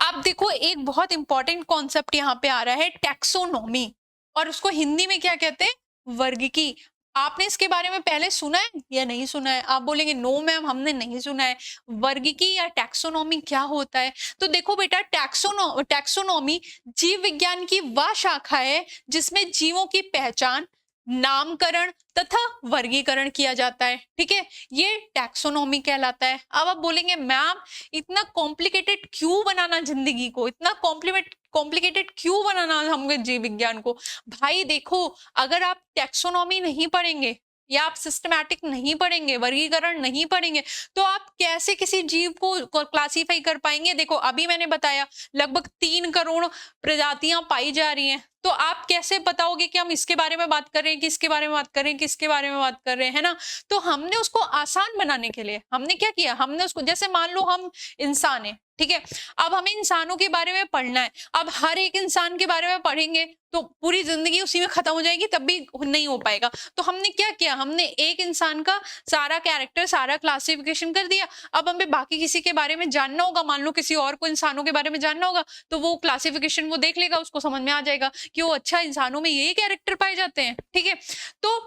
आप देखो एक बहुत इंपॉर्टेंट कॉन्सेप्ट यहाँ पे आ रहा है, टैक्सोनॉमी, और उसको हिंदी में क्या कहते हैं, वर्गीकी आपने इसके बारे में पहले सुना है या नहीं सुना है? आप बोलेंगे नो मैम हमने नहीं सुना है। वर्गीकी या टैक्सोनॉमी क्या होता है? तो देखो बेटा, टैक्सोनॉमी जीव विज्ञान की वह शाखा है जिसमें जीवों की पहचान, नामकरण तथा वर्गीकरण किया जाता है। ठीक है, ये टैक्सोनॉमी कहलाता है। अब आप बोलेंगे मैम इतना कॉम्प्लिकेटेड क्यों बनाना जिंदगी को, इतना कॉम्प्लिकेटेड क्यों बनाना हमको जीव विज्ञान को? भाई देखो, अगर आप टैक्सोनॉमी नहीं पढ़ेंगे या आप सिस्टमैटिक नहीं पढ़ेंगे, वर्गीकरण नहीं पढ़ेंगे, तो आप कैसे किसी जीव को क्लासिफाई कर पाएंगे? देखो अभी मैंने बताया लगभग 3 करोड़ प्रजातियां पाई जा रही हैं, तो आप कैसे बताओगे कि हम इसके बारे में बात कर रहे हैं, किसके बारे में बात कर रहे हैं, किसके बारे में बात कर रहे हैं, है ना? तो हमने उसको आसान बनाने के लिए हमने क्या किया, हमने उसको, जैसे मान लो हम इंसान है, ठीक है, अब हमें इंसानों के बारे में पढ़ना है। अब हर एक इंसान के बारे में पढ़ेंगे तो पूरी जिंदगी उसी में खत्म हो जाएगी, तब भी नहीं हो पाएगा। तो हमने क्या किया, हमने एक इंसान का सारा कैरेक्टर, सारा क्लासिफिकेशन कर दिया। अब हमें बाकी किसी के बारे में जानना होगा, मान लो किसी और को इंसानों के बारे में जानना होगा, तो वो क्लासिफिकेशन वो देख लेगा, उसको समझ में आ जाएगा कि वो अच्छा इंसानों में यही कैरेक्टर पाए जाते हैं। ठीक है, तो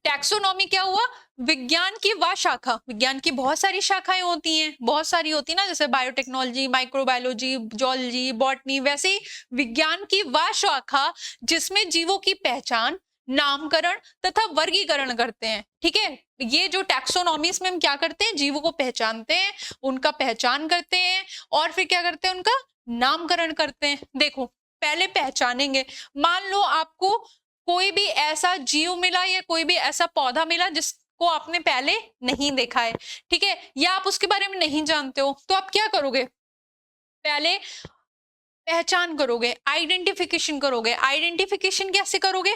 टैक्सोनॉमी क्या हुआ, विज्ञान की वह शाखा, विज्ञान की बहुत सारी शाखाएं होती हैं, बहुत सारी होती है ना, जैसे बायोटेक्नोलॉजी, माइक्रोबायोलॉजी, जूलॉजी, बॉटनी, वैसे ही विज्ञान की वह शाखा जिसमें जीवों की पहचान, नामकरण तथा वर्गीकरण करते हैं। ठीक है, ये जो टैक्सोनॉमी, इसमें हम क्या करते हैं, जीवों को पहचानते हैं, उनका पहचान करते हैं और फिर क्या करते हैं, उनका नामकरण करते हैं। देखो पहले पहचानेंगे, मान लो आपको कोई भी ऐसा जीव मिला या कोई भी ऐसा पौधा मिला जिसको आपने पहले नहीं देखा है, ठीक है, या आप उसके बारे में नहीं जानते हो, तो आप क्या करोगे, पहले पहचान करोगे, आइडेंटिफिकेशन करोगे। आइडेंटिफिकेशन कैसे करोगे,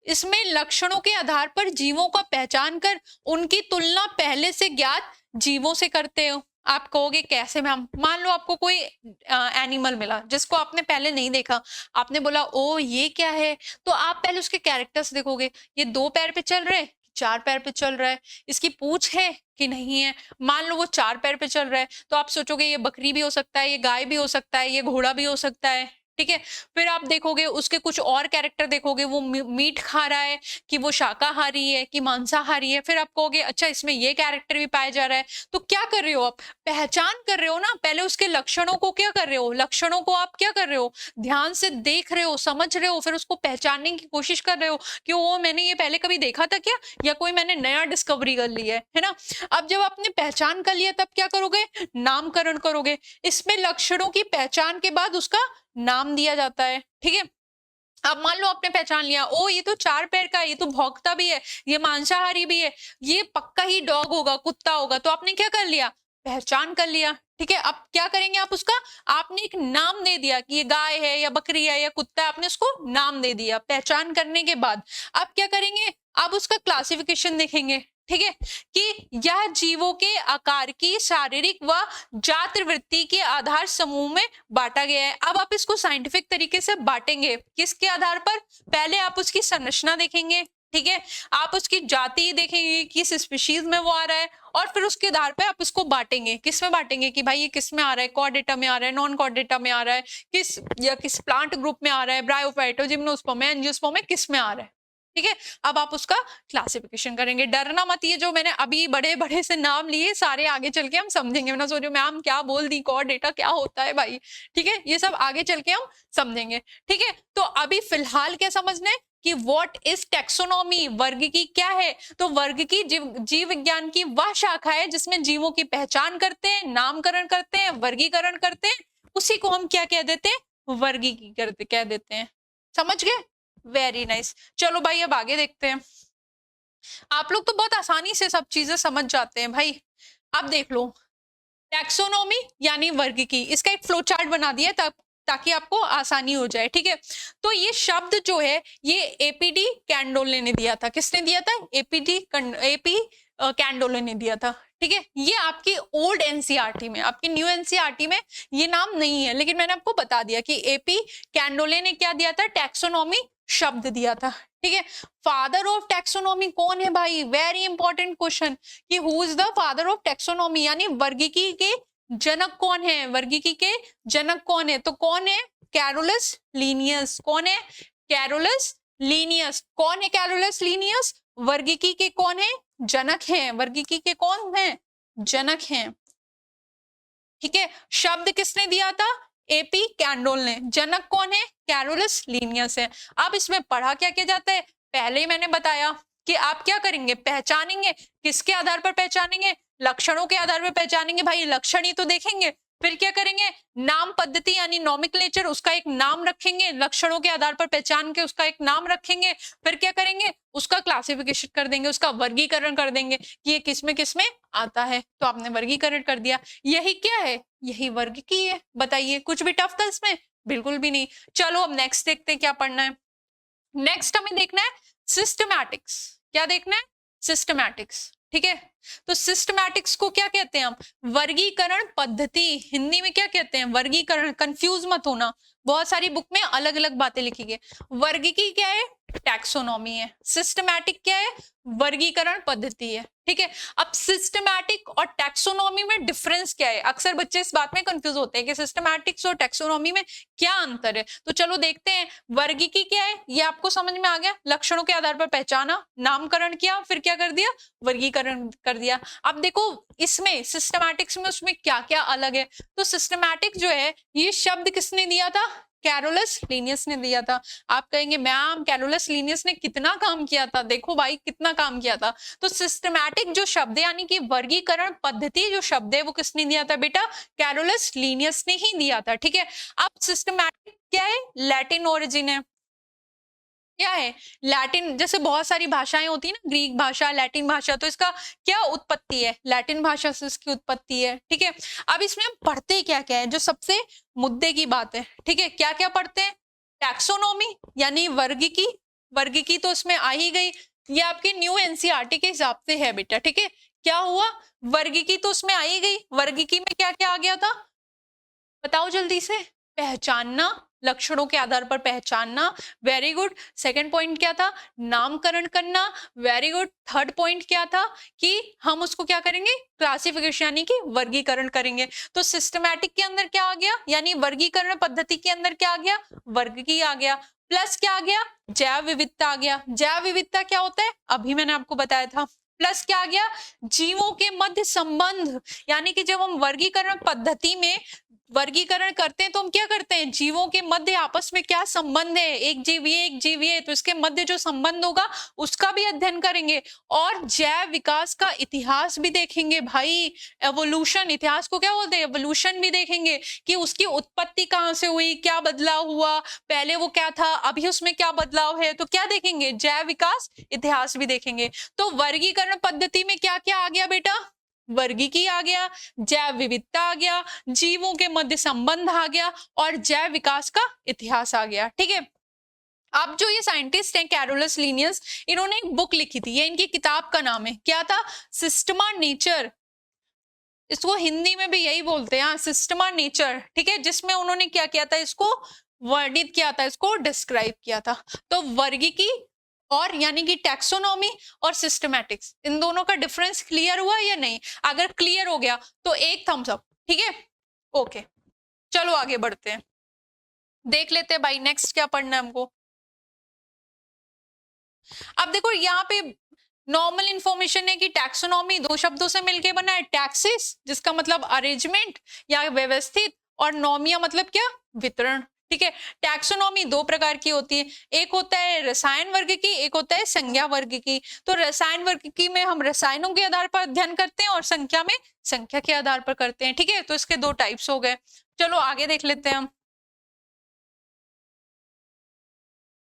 इसमें लक्षणों के आधार पर जीवों का पहचान कर उनकी तुलना पहले से ज्ञात जीवों से करते हो। आप कहोगे कैसे मैम, मान लो आपको कोई एनिमल मिला जिसको आपने पहले नहीं देखा, आपने बोला ओ ये क्या है, तो आप पहले उसके कैरेक्टर्स देखोगे, ये 2 पैर पे चल रहे हैं, 4 पैर पे चल रहा है, इसकी पूंछ है कि नहीं है। मान लो वो 4 पैर पे चल रहा है, तो आप सोचोगे ये बकरी भी हो सकता है, ये गाय भी हो सकता है, ये घोड़ा भी हो सकता है। ठीक है, फिर आप देखोगे उसके कुछ और कैरेक्टर देखोगे, वो मीट खा रहा है कि वो शाकाहारी है कि मांसाहारी है, फिर आप कहोगे अच्छा इसमें ये कैरेक्टर भी पाया जा रहा है। तो क्या कर रहे हो आप, पहचान कर रहे हो ना, पहले उसके लक्षणों को क्या कर रहे हो, लक्षणों को आप क्या कर रहे हो, ध्यान से देख रहे हो, समझ रहे हो, फिर उसको पहचानने की कोशिश कर रहे हो कि वो मैंने ये पहले कभी देखा था क्या, या कोई मैंने नया डिस्कवरी कर लिया है ना। अब जब आपने पहचान कर लिया तब क्या करोगे, नामकरण करोगे। इसमें लक्षणों की पहचान के बाद उसका नाम दिया जाता है। ठीक है, अब मान लो आपने पहचान लिया, ओ ये तो 4 पैर का है, ये तो भौंकता भी है, ये मांसाहारी भी है, ये पक्का ही डॉग होगा, कुत्ता होगा, तो आपने क्या कर लिया, पहचान कर लिया। ठीक है, अब क्या करेंगे आप उसका, आपने एक नाम दे दिया कि ये गाय है या बकरी है या कुत्ता है, आपने उसको नाम दे दिया पहचान करने के बाद। अब क्या करेंगे, अब उसका क्लासिफिकेशन देखेंगे। ठीक है, कि यह जीवों के आकार की, शारीरिक व जाति वृत्ति के आधार समूह में बांटा गया है। अब आप इसको साइंटिफिक तरीके से बांटेंगे, किसके आधार पर, पहले आप उसकी संरचना देखेंगे, ठीक है, आप उसकी जाति देखेंगे, किस स्पीशीज में वो आ रहा है, और फिर उसके आधार पर आप इसको बांटेंगे, किस में बांटेंगे कि भाई ये किस में आ रहा है, कॉर्डेटा में आ रहा है, नॉन कॉर्डेटा में आ रहा है, किस प्लांट ग्रुप में आ रहा है, ब्रायोफाइटो, जिम्नोस्पर्म में, एंजियोस्पर्म में, किस में आ रहा है। ठीक है, अब आप उसका क्लासिफिकेशन करेंगे। डरना मत, ये जो मैंने अभी बड़े बड़े से नाम लिए सारे आगे चल के हम समझेंगे, वरना सोचो मैम क्या बोल दी, कॉर्ड डेटा क्या होता है भाई। ठीक है, ये सब आगे चल के हम समझेंगे। ठीक है, तो अभी फिलहाल क्या समझना है कि व्हाट इज टैक्सोनॉमी, वर्गीकी क्या है। तो वर्गीकी जीव विज्ञान की वह शाखा है जिसमें जीवों की पहचान करते हैं, नामकरण करते हैं, वर्गीकरण करते हैं, उसी को हम क्या कह देते हैं, वर्गीकी करते कह देते हैं। समझ गए, वेरी नाइस। चलो भाई अब आगे देखते हैं। आप लोग तो बहुत आसानी से सब चीजें समझ जाते हैं भाई। अब देख लो, टैक्सोनॉमी यानी वर्गीकी, इसका एक फ्लो चार्ट बना दिया तब ताकि आपको आसानी हो जाए। ठीक है, तो ये शब्द जो है ये एपीडी कैंडोले ने दिया था। किसने दिया था, एपी कैंडोले ने दिया था। ठीक है, ये आपकी ओल्ड एनसीईआरटी में, आपकी न्यू एनसीईआरटी में ये नाम नहीं है, लेकिन मैंने आपको बता दिया कि एपी कैंडोले ने क्या दिया था, टैक्सोनॉमी शब्द दिया था। ठीक है, फादर ऑफ टैक्सोनॉमी कौन है भाई, वेरी इंपॉर्टेंट क्वेश्चन, कि who is the father of taxonomy, यानी वर्गीकी के जनक कौन है, वर्गीकी के जनक कौन है, तो कौन है, कैरोलस लीनियस। कौन है, कैरोलस लीनियस। कौन है कैरोलस लीनियस, वर्गीकी के कौन है? जनक हैं। वर्गीकी के कौन हैं? जनक हैं। ठीक है, शब्द किसने दिया था? एपी कैंडोल ने। जनक कौन है? कैरोलस लीनियस है। अब इसमें पढ़ा क्या किया जाता है? पहले ही मैंने बताया कि आप क्या करेंगे, पहचानेंगे। किसके आधार पर पहचानेंगे? लक्षणों के आधार पर पहचानेंगे। भाई लक्षण ही तो देखेंगे, फिर क्या करेंगे? नाम पद्धति यानी नॉमेनक्लेचर, उसका एक नाम रखेंगे, लक्षणों के आधार पर पहचान के उसका एक नाम रखेंगे। फिर क्या करेंगे? उसका क्लासिफिकेशन कर देंगे, उसका वर्गीकरण कर देंगे कि ये किसमें आता है। तो आपने वर्गीकरण कर दिया। यही क्या है? यही वर्गीकी है। बताइए, कुछ भी टफ था इसमें? बिल्कुल भी नहीं। चलो अब नेक्स्ट देखते हैं क्या पढ़ना है। नेक्स्ट हमें देखना है सिस्टमैटिक्स। क्या देखना है? सिस्टमैटिक्स। ठीक है, तो सिस्टमैटिक्स को क्या कहते हैं हम? वर्गीकरण पद्धति। हिंदी में क्या कहते हैं? वर्गीकरण। कंफ्यूज मत होना, बहुत सारी बुक में अलग अलग बातें लिखी गई। वर्गीकी क्या है? टैक्सोनॉमी है। सिस्टमैटिक क्या है? वर्गीकरण पद्धति है। ठीक है, अब सिस्टमैटिक और टैक्सोनॉमी में डिफरेंस क्या है? अक्सर बच्चे इस बात में कंफ्यूज होते हैं कि सिस्टमैटिक्स और टैक्सोनॉमी में क्या अंतर है। तो चलो देखते हैं। वर्गीकी क्या है? ये आपको समझ में आ गया। लक्षणों के आधार पर पहचाना, नामकरण किया, फिर क्या कर दिया? वर्गीकरण कर दिया। अब देखो इसमें सिस्टमैटिक्स में उसमें क्या क्या अलग है। तो सिस्टमैटिक जो है, ये शब्द किसने दिया था? कैरोलस लीनियस ने दिया था। आप कहेंगे मैम कैरोलस लीनियस ने कितना काम किया था? देखो भाई कितना काम किया था। तो सिस्टमैटिक जो शब्द है यानी कि वर्गीकरण पद्धति जो शब्द है वो किसने दिया था बेटा? कैरोलस लीनियस ने ही दिया था। ठीक है, अब सिस्टमैटिक क्या है? लैटिन ओरिजिन है। क्या है? लैटिन। जैसे बहुत सारी भाषाएं होती है ना, ग्रीक भाषा, लैटिन भाषा, तो इसका क्या उत्पत्ति है? लैटिन भाषा से इसकी उत्पत्ति है। ठीक है, अब इसमें हम पढ़ते क्या क्या है जो सबसे मुद्दे की बात है। ठीक है, क्या क्या पढ़ते हैं? टैक्सोनॉमी यानी वर्गीकी। वर्गीकी तो इसमें आ ही गई, ये आपके न्यू एनसीईआरटी के हिसाब से है बेटा। ठीक है, क्या हुआ? वर्गीकी तो उसमें आ ही गई। वर्गीकी में क्या क्या आ गया था? बताओ जल्दी से। पहचानना, लक्षणों के आधार पर पहचानना। Very good. सेकंड पॉइंट क्या था? नामकरण करना। Very good. थर्ड पॉइंट क्या था? कि हम उसको क्या करेंगे? क्लासिफिकेशन यानी कि वर्गीकरण करेंगे। तो सिस्टमैटिक के अंदर क्या आ गया? यानी वर्गीकरण पद्धति के अंदर क्या आ गया? वर्गीकी आ गया। प्लस क्या आ गया? जैव विविधता आ गया। जैव विविधता क्या होता है? अभी मैंने आपको बताया था। प्लस क्या आ गया? जीवों के मध्य संबंध। यानी कि जब हम वर्गीकरण पद्धति में वर्गीकरण करते हैं तो हम क्या करते हैं? जीवों के मध्य आपस में क्या संबंध है? एक जीव ये एक जीव ये, तो इसके मध्य जो संबंध होगा उसका भी अध्ययन करेंगे। और जैव विकास का इतिहास भी देखेंगे भाई। एवोल्यूशन, इतिहास को क्या बोलते हैं? एवोल्यूशन भी देखेंगे कि उसकी उत्पत्ति कहाँ से हुई, क्या बदलाव हुआ, पहले वो क्या था, अभी उसमें क्या बदलाव है। तो क्या देखेंगे? जैव विकास इतिहास भी देखेंगे। तो वर्गीकरण पद्धति में क्या क्या आ गया बेटा? वर्गीकी आ गया, जैव विविधता आ गया, जीवों के मध्य संबंध आ गया और जैव विकास का इतिहास आ गया। ठीक है, अब जो ये साइंटिस्ट हैं कैरोलस लीनियस, इन्होंने एक बुक लिखी थी, ये इनकी किताब का नाम है। क्या था? Systema nature. इसको हिंदी में भी यही बोलते हैं, सिस्टमा नेचर। ठीक है, जिसमें उन्होंने क्या किया था? इसको वर्णित किया था, इसको डिस्क्राइब किया था। तो वर्गीकी और यानी कि टैक्सोनॉमी और सिस्टमैटिक्स, इन दोनों का डिफरेंस क्लियर हुआ या नहीं? अगर क्लियर हो गया तो एक थम्स अप। ठीक है, ओके, चलो आगे बढ़ते हैं, देख लेते हैं भाई नेक्स्ट क्या पढ़ना है हमको। अब देखो यहाँ पे नॉर्मल इंफॉर्मेशन है कि टैक्सोनॉमी दो शब्दों से मिलकर बना है। टैक्सिस जिसका मतलब अरेंजमेंट या व्यवस्थित, और नॉमिया मतलब क्या? वितरण। ठीक है, टैक्सोनॉमी दो प्रकार की होती है, एक होता है रसायन वर्ग की, एक होता है संज्ञा वर्ग की। तो रसायन वर्ग की में हम रसायनों के आधार पर अध्ययन करते हैं और संख्या में संख्या के आधार पर करते हैं। ठीक है, तो इसके दो टाइप्स हो गए। चलो आगे देख लेते हैं हम।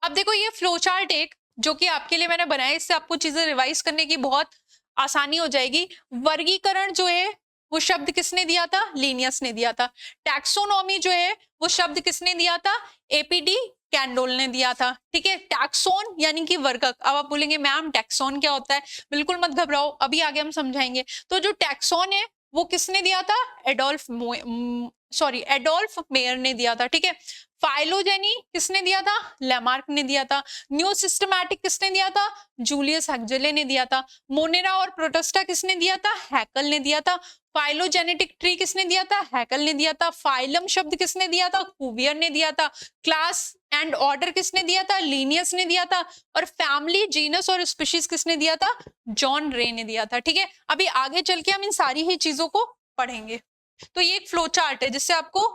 अब देखो ये फ्लो चार्ट एक जो कि आपके लिए मैंने बनाया, इससे आपको चीजें रिवाइज करने की बहुत आसानी हो जाएगी। वर्गीकरण जो है वो शब्द किसने दिया था? लीनियस ने दिया था। टैक्सोनॉमी जो है वो शब्द किसने दिया था? एपीडी कैंडोल ने दिया था। ठीक है, टैक्सोन यानी कि वर्गक। अब आप बोलेंगे मैम टैक्सोन क्या होता है? बिल्कुल मत घबराओ, अभी आगे हम समझाएंगे। तो जो टैक्सोन है वो किसने दिया था? एडोल्फ मेयर ने दिया था। ठीक है, फाइलोजेनी किसने दिया था? लैमार्क ने दिया था। न्यू सिस्टमैटिक किसने दिया था? जूलियस हेक्जेले ने दिया था। मोनेरा और प्रोटेस्टा किसने दिया था? हैकल ने दिया था। फाइलोजेनेटिक ट्री किसने दिया था? हैकल ने दिया था। फाइलम शब्द किसने दिया था? कुवियर ने दिया था। क्लास एंड ऑर्डर किसने दिया था? लिनियस ने दिया था। और फैमिली, जीनस और स्पीशीज किसने दिया था? जॉन रे ने दिया था। ठीक है, अभी आगे चल के हम इन सारी ही चीजों को पढ़ेंगे। तो ये एक फ्लो चार्ट है जिससे आपको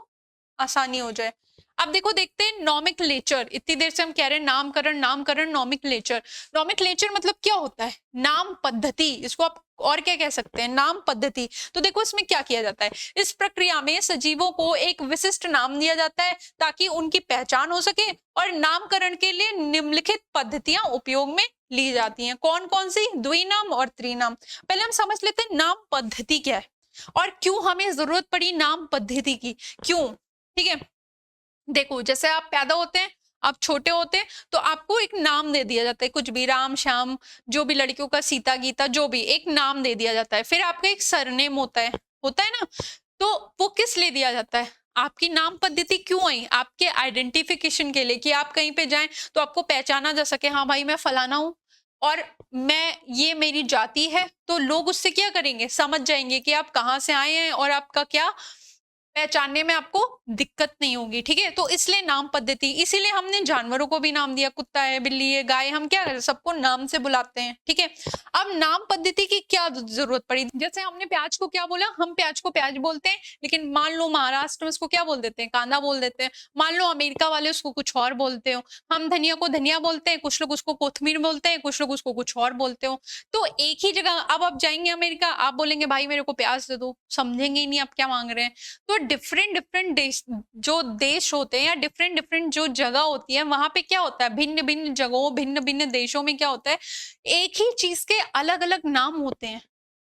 आसानी हो जाए। अब देखो, देखते हैं नॉमेनक्लेचर। इतनी देर से हम कह रहे हैं नामकरण नामकरण, नॉमेनक्लेचर। नॉमेनक्लेचर मतलब क्या होता है? नाम पद्धति। इसको आप और क्या कह सकते हैं? नाम पद्धति। तो देखो इसमें क्या किया जाता है, इस प्रक्रिया में सजीवों को एक विशिष्ट नाम दिया जाता है ताकि उनकी पहचान हो सके, और नामकरण के लिए निम्नलिखित पद्धतियां उपयोग में ली जाती हैं। कौन कौन सी? द्विनाम और त्रिनाम। पहले हम समझ लेते हैं नाम पद्धति क्या है और क्यों हमें जरूरत पड़ी नाम पद्धति की, क्यों। ठीक है, देखो जैसे आप पैदा होते हैं, आप छोटे होते हैं तो आपको एक नाम दे दिया जाता है, कुछ भी, राम श्याम, जो भी, लड़कियों का सीता गीता, जो भी, एक नाम दे दिया जाता है। फिर आपका एक सरनेम होता है ना। तो वो किस लिए दिया जाता है? आपकी नाम पद्धति क्यों आई? आपके आइडेंटिफिकेशन के लिए, कि आप कहीं पे जाएं तो आपको पहचाना जा सके, हाँ भाई मैं फलाना हूं और मैं, ये मेरी जाति है। तो लोग उससे क्या करेंगे? समझ जाएंगे कि आप कहाँ से आए हैं और आपका क्या, पहचानने में आपको दिक्कत नहीं होगी। ठीक है, तो इसलिए नाम पद्धति। इसीलिए हमने जानवरों को भी नाम दिया, कुत्ता है, बिल्ली है, गाय, हम क्या करते हैं? सबको नाम से बुलाते हैं। ठीक है, अब नाम पद्धति की क्या जरूरत पड़ी? जैसे हमने प्याज को क्या बोला? हम प्याज को प्याज बोलते हैं, लेकिन मान लो महाराष्ट्र में उसको क्या बोल देते हैं? कांदा बोल देते हैं। मान लो अमेरिका वाले उसको कुछ और बोलते हो। हम धनिया को धनिया बोलते हैं, कुछ लोग उसको कोथमीर बोलते हैं, कुछ लोग उसको कुछ और बोलते हो। तो एक ही जगह, अब आप जाएंगे अमेरिका, आप बोलेंगे भाई मेरे को प्याज दे दो, समझेंगे ही नहीं आप क्या मांग रहे हैं। तो डिफरेंट डिफरेंट देश, जो देश होते हैं या डिफरेंट डिफरेंट जो जगह होती है, वहां पे क्या होता है? भिन्न भिन्न जगहों, भिन्न भिन्न देशों में क्या होता है? एक ही चीज के अलग अलग नाम होते हैं।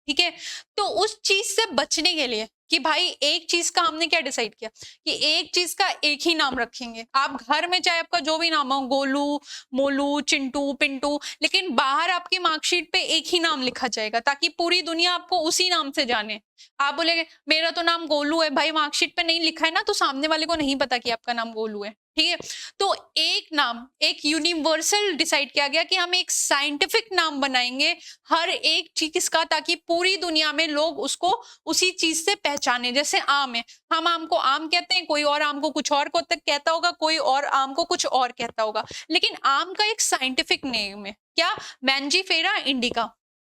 ठीक है, तो उस चीज से बचने के लिए, कि भाई एक चीज का हमने क्या डिसाइड किया कि एक चीज का एक ही नाम रखेंगे। आप घर में चाहे आपका जो भी नाम हो, गोलू, मोलू, चिंटू, पिंटू, लेकिन बाहर आपकी मार्कशीट पे एक ही नाम लिखा जाएगा ताकि पूरी दुनिया आपको उसी नाम से जाने। आप बोलेंगे मेरा तो नाम गोलू है, भाई मार्कशीट पे नहीं लिखा है ना, तो सामने वाले को नहीं पता कि आपका नाम गोलू है। ठीक है, तो एक नाम, एक यूनिवर्सल डिसाइड किया गया कि हम एक साइंटिफिक नाम बनाएंगे हर एक चीज का, ताकि पूरी दुनिया में लोग उसको उसी चीज से पहचाने। जैसे आम है, हम आम को आम कहते हैं, कोई और आम को कुछ और को कहता होगा, कोई और आम को कुछ और कहता होगा, लेकिन आम का एक साइंटिफिक नेम है क्या? Mangifera indica.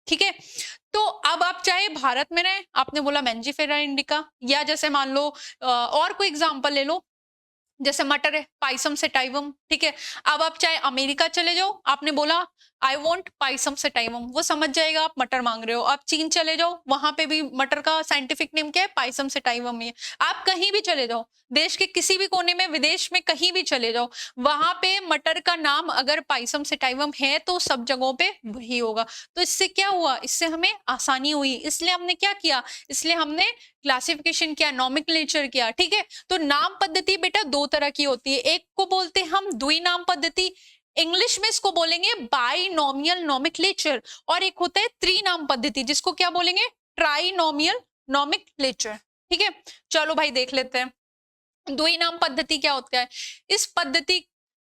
ठीक है, तो अब आप चाहे भारत में रहे, आपने बोला मैंजीफेरा इंडिका, या जैसे मान लो और कोई एग्जांपल ले लो, जैसे मटर है, पाइसम सेटाइवम। ठीक है, अब आप चाहे अमेरिका चले जाओ, आपने बोला आई वॉन्ट पाइसम सेटाइवम, वो समझ जाएगा आप मटर मांग रहे हो। आप चीन चले जाओ, वहां पे भी मटर का साइंटिफिक नेम क्या है? पाइसम सेटाइवम है। आप कहीं भी चले जाओ, देश के किसी भी कोने में, विदेश में कहीं भी चले जाओ, वहां पे मटर का नाम अगर पाइसम सेटाइवम है तो सब जगहों पे वही होगा। तो इससे क्या हुआ? इससे हमें आसानी हुई, इसलिए हमने क्या किया? इसलिए हमने क्लासिफिकेशन किया, नॉमेनक्लेचर किया। ठीक है, तो नाम पद्धति बेटा दो तरह की होती है, एक को बोलते हैं हम द्विनाम पद्धति, इंग्लिश में इसको बोलेंगे बाइनोमियल नॉमेनक्लेचर, और एक होता है त्रिनाम पद्धति जिसको क्या बोलेंगे? Trinomial nomenclature. ठीक है, चलो भाई देख लेते हैं द्विनाम पद्धति क्या होता है। इस पद्धति,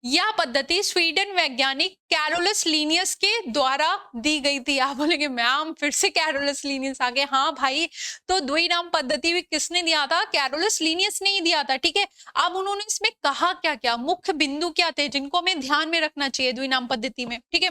यह पद्धति स्वीडन वैज्ञानिक कैरोलस लीनियस के द्वारा दी गई थी। आप बोलेंगे मैम फिर से कैरोलस लीनियस आ गए। हाँ भाई, तो द्विनाम पद्धति भी किसने दिया था? कैरोलस लीनियस ने ही दिया था। ठीक है, अब उन्होंने इसमें कहा क्या क्या, मुख्य बिंदु क्या थे जिनको हमें ध्यान में रखना चाहिए द्विनाम पद्धति में। ठीक है,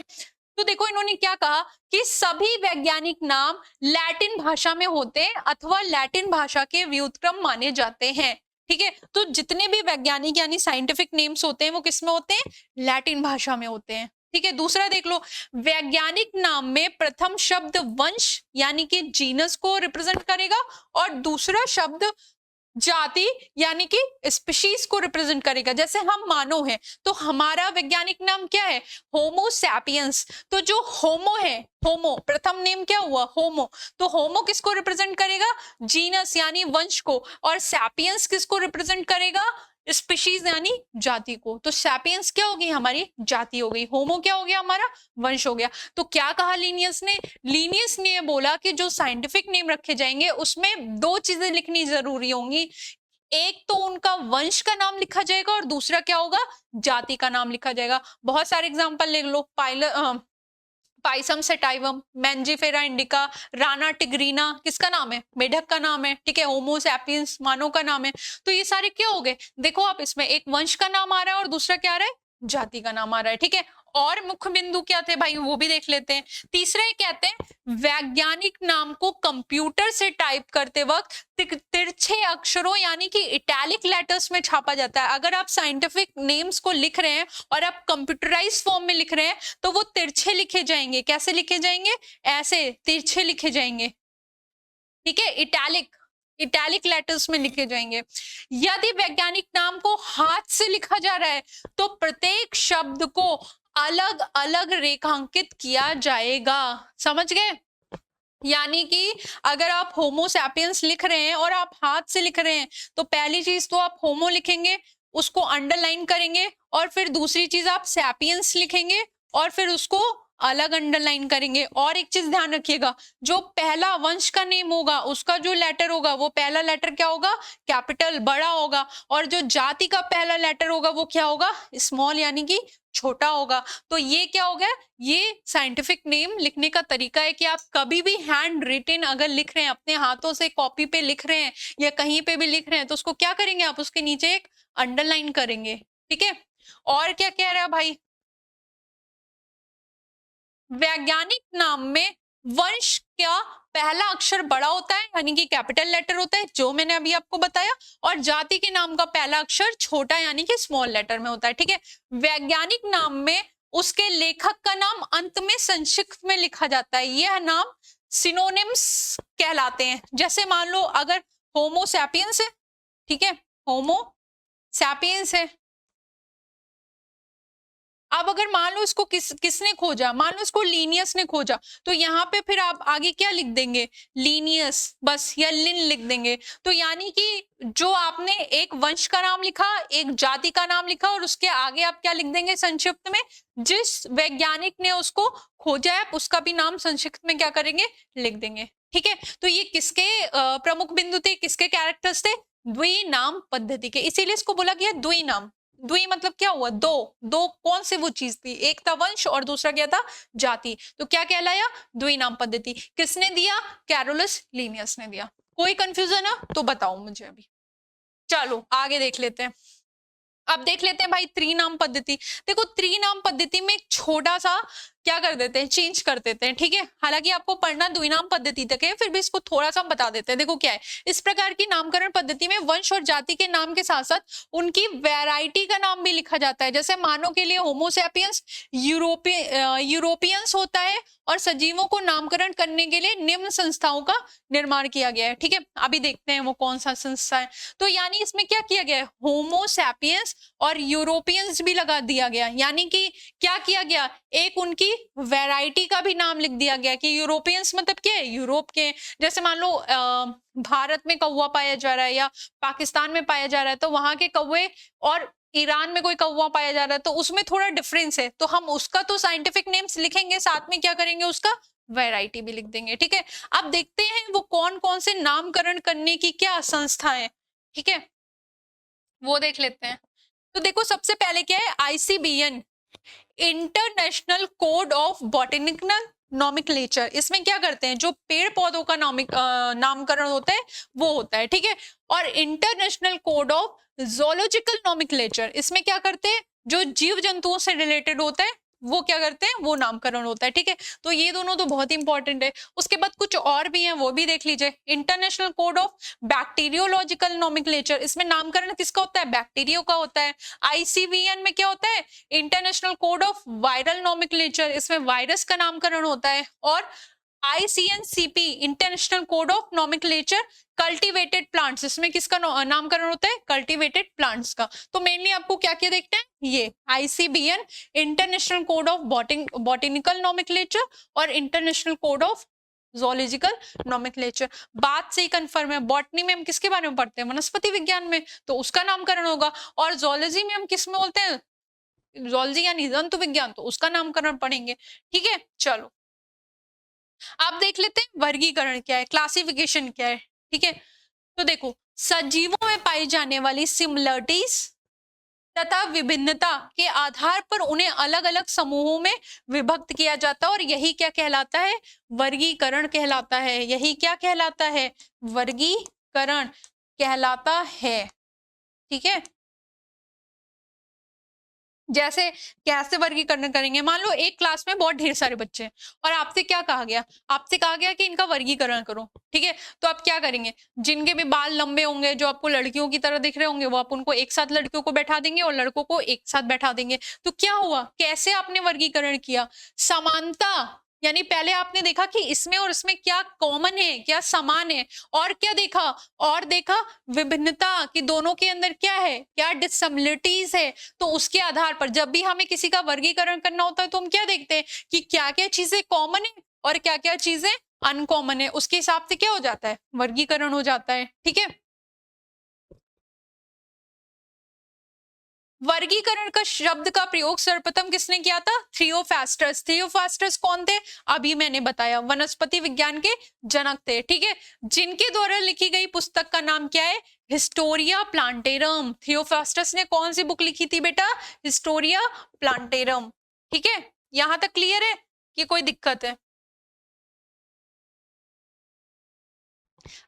तो देखो इन्होंने क्या कहा कि सभी वैज्ञानिक नाम लैटिन भाषा में होते हैं अथवा लैटिन भाषा के व्युत्क्रम माने जाते हैं। ठीक है, तो जितने भी वैज्ञानिक यानी साइंटिफिक नेम्स होते हैं वो किसमें होते हैं? लैटिन भाषा में होते हैं। ठीक है, दूसरा देख लो, वैज्ञानिक नाम में प्रथम शब्द वंश यानी कि जीनस को रिप्रेजेंट करेगा, और दूसरा शब्द जाति यानी कि स्पीशीज को रिप्रेजेंट करेगा। जैसे हम मानव हैं तो हमारा वैज्ञानिक नाम क्या है? Homo sapiens. तो जो होमो है, होमो प्रथम नेम क्या हुआ? होमो। तो होमो किसको रिप्रेजेंट करेगा? जीनस यानी वंश को, और सैपियंस किसको रिप्रेजेंट करेगा? स्पीशीज यानी जाति को। तो सैपियंस क्या होगी? हमारी जाति हो गई। होमो क्या हो गया? हमारा वंश हो गया। तो क्या कहा लीनियस ने? लीनियस ने बोला कि जो साइंटिफिक नेम रखे जाएंगे उसमें दो चीजें लिखनी जरूरी होंगी, एक तो उनका वंश का नाम लिखा जाएगा और दूसरा क्या होगा? जाति का नाम लिखा जाएगा। बहुत सारे एग्जांपल ले लो, Pisum sativum, Mangifera indica, Rana tigrina किसका नाम है? मेढक का नाम है, ठीक है। होमो सैपियंस मानव का नाम है। तो ये सारे क्या हो गए? देखो आप, इसमें एक वंश का नाम आ रहा है और दूसरा क्या आ रहा है? जाति का नाम आ रहा है, ठीक है। और मुख्य बिंदु क्या थे भाई, वो भी देख लेते हैं। तीसरा ये कहते हैं वैज्ञानिक नाम को कंप्यूटर से टाइप करते वक्त तिरछे अक्षरों यानी कि इटैलिक लेटर्स में छापा जाता है। अगर आप साइंटिफिक नेम्स को लिख रहे हैं और आप कंप्यूटराइज फॉर्म में लिख रहे हैं तो वो तिरछे लिखे जाएंगे। कैसे लिखे जाएंगे? ऐसे तिरछे लिखे जाएंगे, ठीक है। इटैलिक लेटर्स में लिखे जाएंगे। यदि वैज्ञानिक नाम को हाथ से लिखा जा रहा है तो प्रत्येक शब्द को अलग अलग रेखांकित किया जाएगा। समझ गए? यानी कि अगर आप होमो सैपियंस लिख रहे हैं और आप हाथ से लिख रहे हैं तो पहली चीज तो आप होमो लिखेंगे, उसको अंडरलाइन करेंगे, और फिर दूसरी चीज आप सैपियंस लिखेंगे और फिर उसको अलग अंडरलाइन करेंगे। और एक चीज ध्यान रखिएगा, जो पहला वंश का नेम होगा उसका जो लेटर होगा वो पहला लेटर क्या होगा? कैपिटल, बड़ा होगा। और जो जाति का पहला लेटर होगा वो क्या होगा? स्मॉल, यानी कि छोटा होगा। तो ये क्या हो गया? ये साइंटिफिक नेम लिखने का तरीका है कि आप कभी भी हैंड रिटन अगर लिख रहे हैं, अपने हाथों से कॉपी पे लिख रहे हैं या कहीं पे भी लिख रहे हैं, तो उसको क्या करेंगे आप? उसके नीचे एक अंडरलाइन करेंगे, ठीक है। और क्या कह रहा है भाई? वैज्ञानिक नाम में वंश का पहला अक्षर बड़ा होता है यानी कि कैपिटल लेटर होता है, जो मैंने अभी आपको बताया, और जाति के नाम का पहला अक्षर छोटा यानी कि स्मॉल लेटर में होता है, ठीक है। वैज्ञानिक नाम में उसके लेखक का नाम अंत में संक्षिप्त में लिखा जाता है। यह नाम सिनोनिम्स कहलाते हैं। जैसे मान लो अगर होमो सैपियंस है, ठीक है, होमो सैपियंस है। अब अगर मान लो इसको किसने खोजा, मान लो इसको लीनियस ने खोजा, तो यहाँ पे फिर आप आगे क्या लिख देंगे? लीनियस बस, या लिन लिख देंगे। तो यानी कि जो आपने एक वंश का नाम लिखा, एक जाति का नाम लिखा, और उसके आगे आप क्या लिख देंगे संक्षिप्त में? जिस वैज्ञानिक ने उसको खोजा है उसका भी नाम संक्षिप्त में क्या करेंगे? लिख देंगे, ठीक है। तो ये किसके प्रमुख बिंदु थे, किसके कैरेक्टर्स थे? द्विनाम पद्धति के। इसीलिए इसको बोला गया द्विनाम। द्वि मतलब क्या हुआ? दो। दो कौन से वो चीज थी? एक था वंश और दूसरा क्या था? जाति। तो क्या कहलाया? द्विनाम पद्धति। किसने दिया? कैरोलस लीनियस ने दिया। कोई कंफ्यूजन है तो बताओ मुझे अभी। चलो आगे देख लेते हैं। अब देख लेते हैं भाई त्रिनाम पद्धति। देखो त्रिनाम पद्धति में एक छोटा सा क्या कर देते हैं? चेंज कर देते हैं, ठीक है। हालांकि आपको पढ़ना द्विनाम पद्धति तक है, फिर भी इसको थोड़ा सा बता देते हैं। देखो क्या है, इस प्रकार की नामकरण पद्धति में वंश और जाति के नाम के साथ साथ उनकी वैरायटी का नाम भी लिखा जाता है। जैसे मानव के लिए होमोसैपियंस यूरोपियंस होता है, और सजीवों को नामकरण करने के लिए निम्न संस्थाओं का निर्माण किया गया है, ठीक है। अभी देखते हैं वो कौन सा संस्था है। तो यानी इसमें क्या किया गया है? होमोसैपियंस और यूरोपियंस भी लगा दिया गया, यानी कि क्या किया गया? एक उनकी वैरायटी का भी नाम लिख दिया गया कि यूरोपियंस मतलब क्या है? यूरोप के। जैसे मान लो भारत में कौवा पाया जा रहा है या पाकिस्तान में पाया जा रहा है, तो वहां के कौवे, और ईरान में कोई कौवा पाया जा रहा है तो उसमें थोड़ा डिफरेंस है, तो हम उसका तो साइंटिफिक नेम्स लिखेंगे, साथ में क्या करेंगे? उसका वैरायटी भी लिख देंगे, ठीक है। अब देखते हैं वो कौन कौन से नामकरण करने की क्या संस्था है, ठीक है, वो देख लेते हैं। तो देखो सबसे पहले क्या है? ICBN, international code of botanical nomenclature. इसमें क्या करते हैं? जो पेड़ पौधों का नामकरण होता है वो होता है, ठीक है। और international code of zoological nomenclature, इसमें क्या करते हैं? जो जीव जंतुओं से रिलेटेड होता है वो क्या करते हैं? वो नामकरण होता है, ठीक है। तो ये दोनों तो बहुत इंपॉर्टेंट है। उसके बाद कुछ और भी हैं, वो भी देख लीजिए। International code of bacteriological nomenclature, इसमें नामकरण किसका होता है? बैक्टीरियो का होता है। आईसीवीएन में क्या होता है? International code of viral nomenclature, इसमें वायरस का नामकरण होता है। और ICNCP, international code of nomenclature cultivated plants, इसमें किसका नामकरण होता है? कल्टीवेटेड प्लांट्स का। तो मेनली आपको क्या क्या देखते हैं? ये ICBN, international code of botanical nomenclature, और international code of zoological nomenclature. बात से ही कंफर्म है, बॉटनी में हम किसके बारे में पढ़ते हैं? वनस्पति विज्ञान में, तो उसका नामकरण होगा। और जोलॉजी में हम किस में बोलते हैं? जोलॉजी यानी जंतु विज्ञान, तो उसका नामकरण पढ़ेंगे, ठीक है। चलो आप देख लेते हैं वर्गीकरण क्या है, क्लासिफिकेशन क्या है, ठीक है। तो देखो सजीवों में पाई जाने वाली सिमिलरिटीज तथा विभिन्नता के आधार पर उन्हें अलग अलग समूहों में विभक्त किया जाता है और यही क्या कहलाता है, वर्गीकरण कहलाता है। यही क्या कहलाता है, वर्गीकरण कहलाता है। ठीक है, जैसे कैसे वर्गीकरण करेंगे, मान लो एक क्लास में बहुत ढेर सारे बच्चे हैं और आपसे क्या कहा गया, आपसे कहा गया कि इनका वर्गीकरण करो। ठीक है, तो आप क्या करेंगे, जिनके भी बाल लंबे होंगे, जो आपको लड़कियों की तरह दिख रहे होंगे, वो आप उनको एक साथ लड़कियों को बैठा देंगे और लड़कों को एक साथ बैठा देंगे। तो क्या हुआ, कैसे आपने वर्गीकरण किया, समानता, यानी पहले आपने देखा कि इसमें और इसमें क्या कॉमन है, क्या समान है, और क्या देखा, और देखा विभिन्नता कि दोनों के अंदर क्या है, क्या डिससिमिलरिटीज है। तो उसके आधार पर जब भी हमें किसी का वर्गीकरण करना होता है तो हम क्या देखते हैं कि क्या क्या चीजें कॉमन है और क्या क्या चीजें अनकॉमन है, उसके हिसाब से क्या हो जाता है, वर्गीकरण हो जाता है। ठीक है, वर्गीकरण का शब्द का प्रयोग सर्वप्रथम किसने किया था, थियोफास्टस। थियोफास्टस कौन थे, अभी मैंने बताया, वनस्पति विज्ञान के जनक थे। ठीक है, जिनके द्वारा लिखी गई पुस्तक का नाम क्या है, हिस्टोरिया प्लांटेरम। थियोफास्टस ने कौन सी बुक लिखी थी बेटा, हिस्टोरिया प्लांटेरम। ठीक है, यहां तक क्लियर है कि कोई दिक्कत है।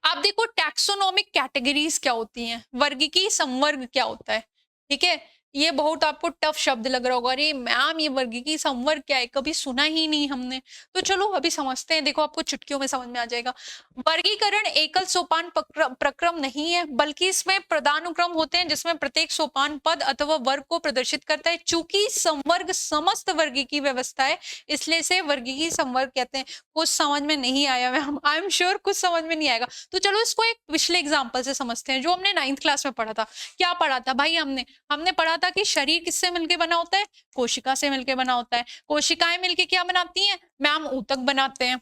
आप देखो टैक्सोनॉमिक कैटेगरीज क्या होती हैं, वर्गीकीय संवर्ग क्या होता है। ठीक है, ये बहुत आपको टफ शब्द लग रहा होगा, अरे मैम ये वर्गीकीय संवर्ग क्या है, कभी सुना ही नहीं हमने। तो चलो अभी समझते हैं, देखो आपको चुटकियों में समझ में आ जाएगा। वर्गीकरण एकल सोपान प्रक्रम नहीं है, बल्कि इसमें पदानुक्रम होते हैं जिसमें प्रत्येक सोपान पद अथवा वर्ग को प्रदर्शित करता है। चूंकि संवर्ग समस्त वर्गीकीय व्यवस्था है, इसलिए इसे वर्गीकीय संवर्ग कहते हैं। कुछ समझ में नहीं आया मैम, आई एम श्योर कुछ समझ में नहीं आएगा। तो चलो इसको एक पिछले एग्जाम्पल से समझते हैं, जो हमने 9th क्लास में पढ़ा था। क्या पढ़ा था भाई, हमने पढ़ा था कि शरीर किससे मिलके बना होता है, कोशिका से मिलके बना होता है। कोशिकाएं मिलके क्या बनाती हैं मैम, ऊतक बनाते हैं।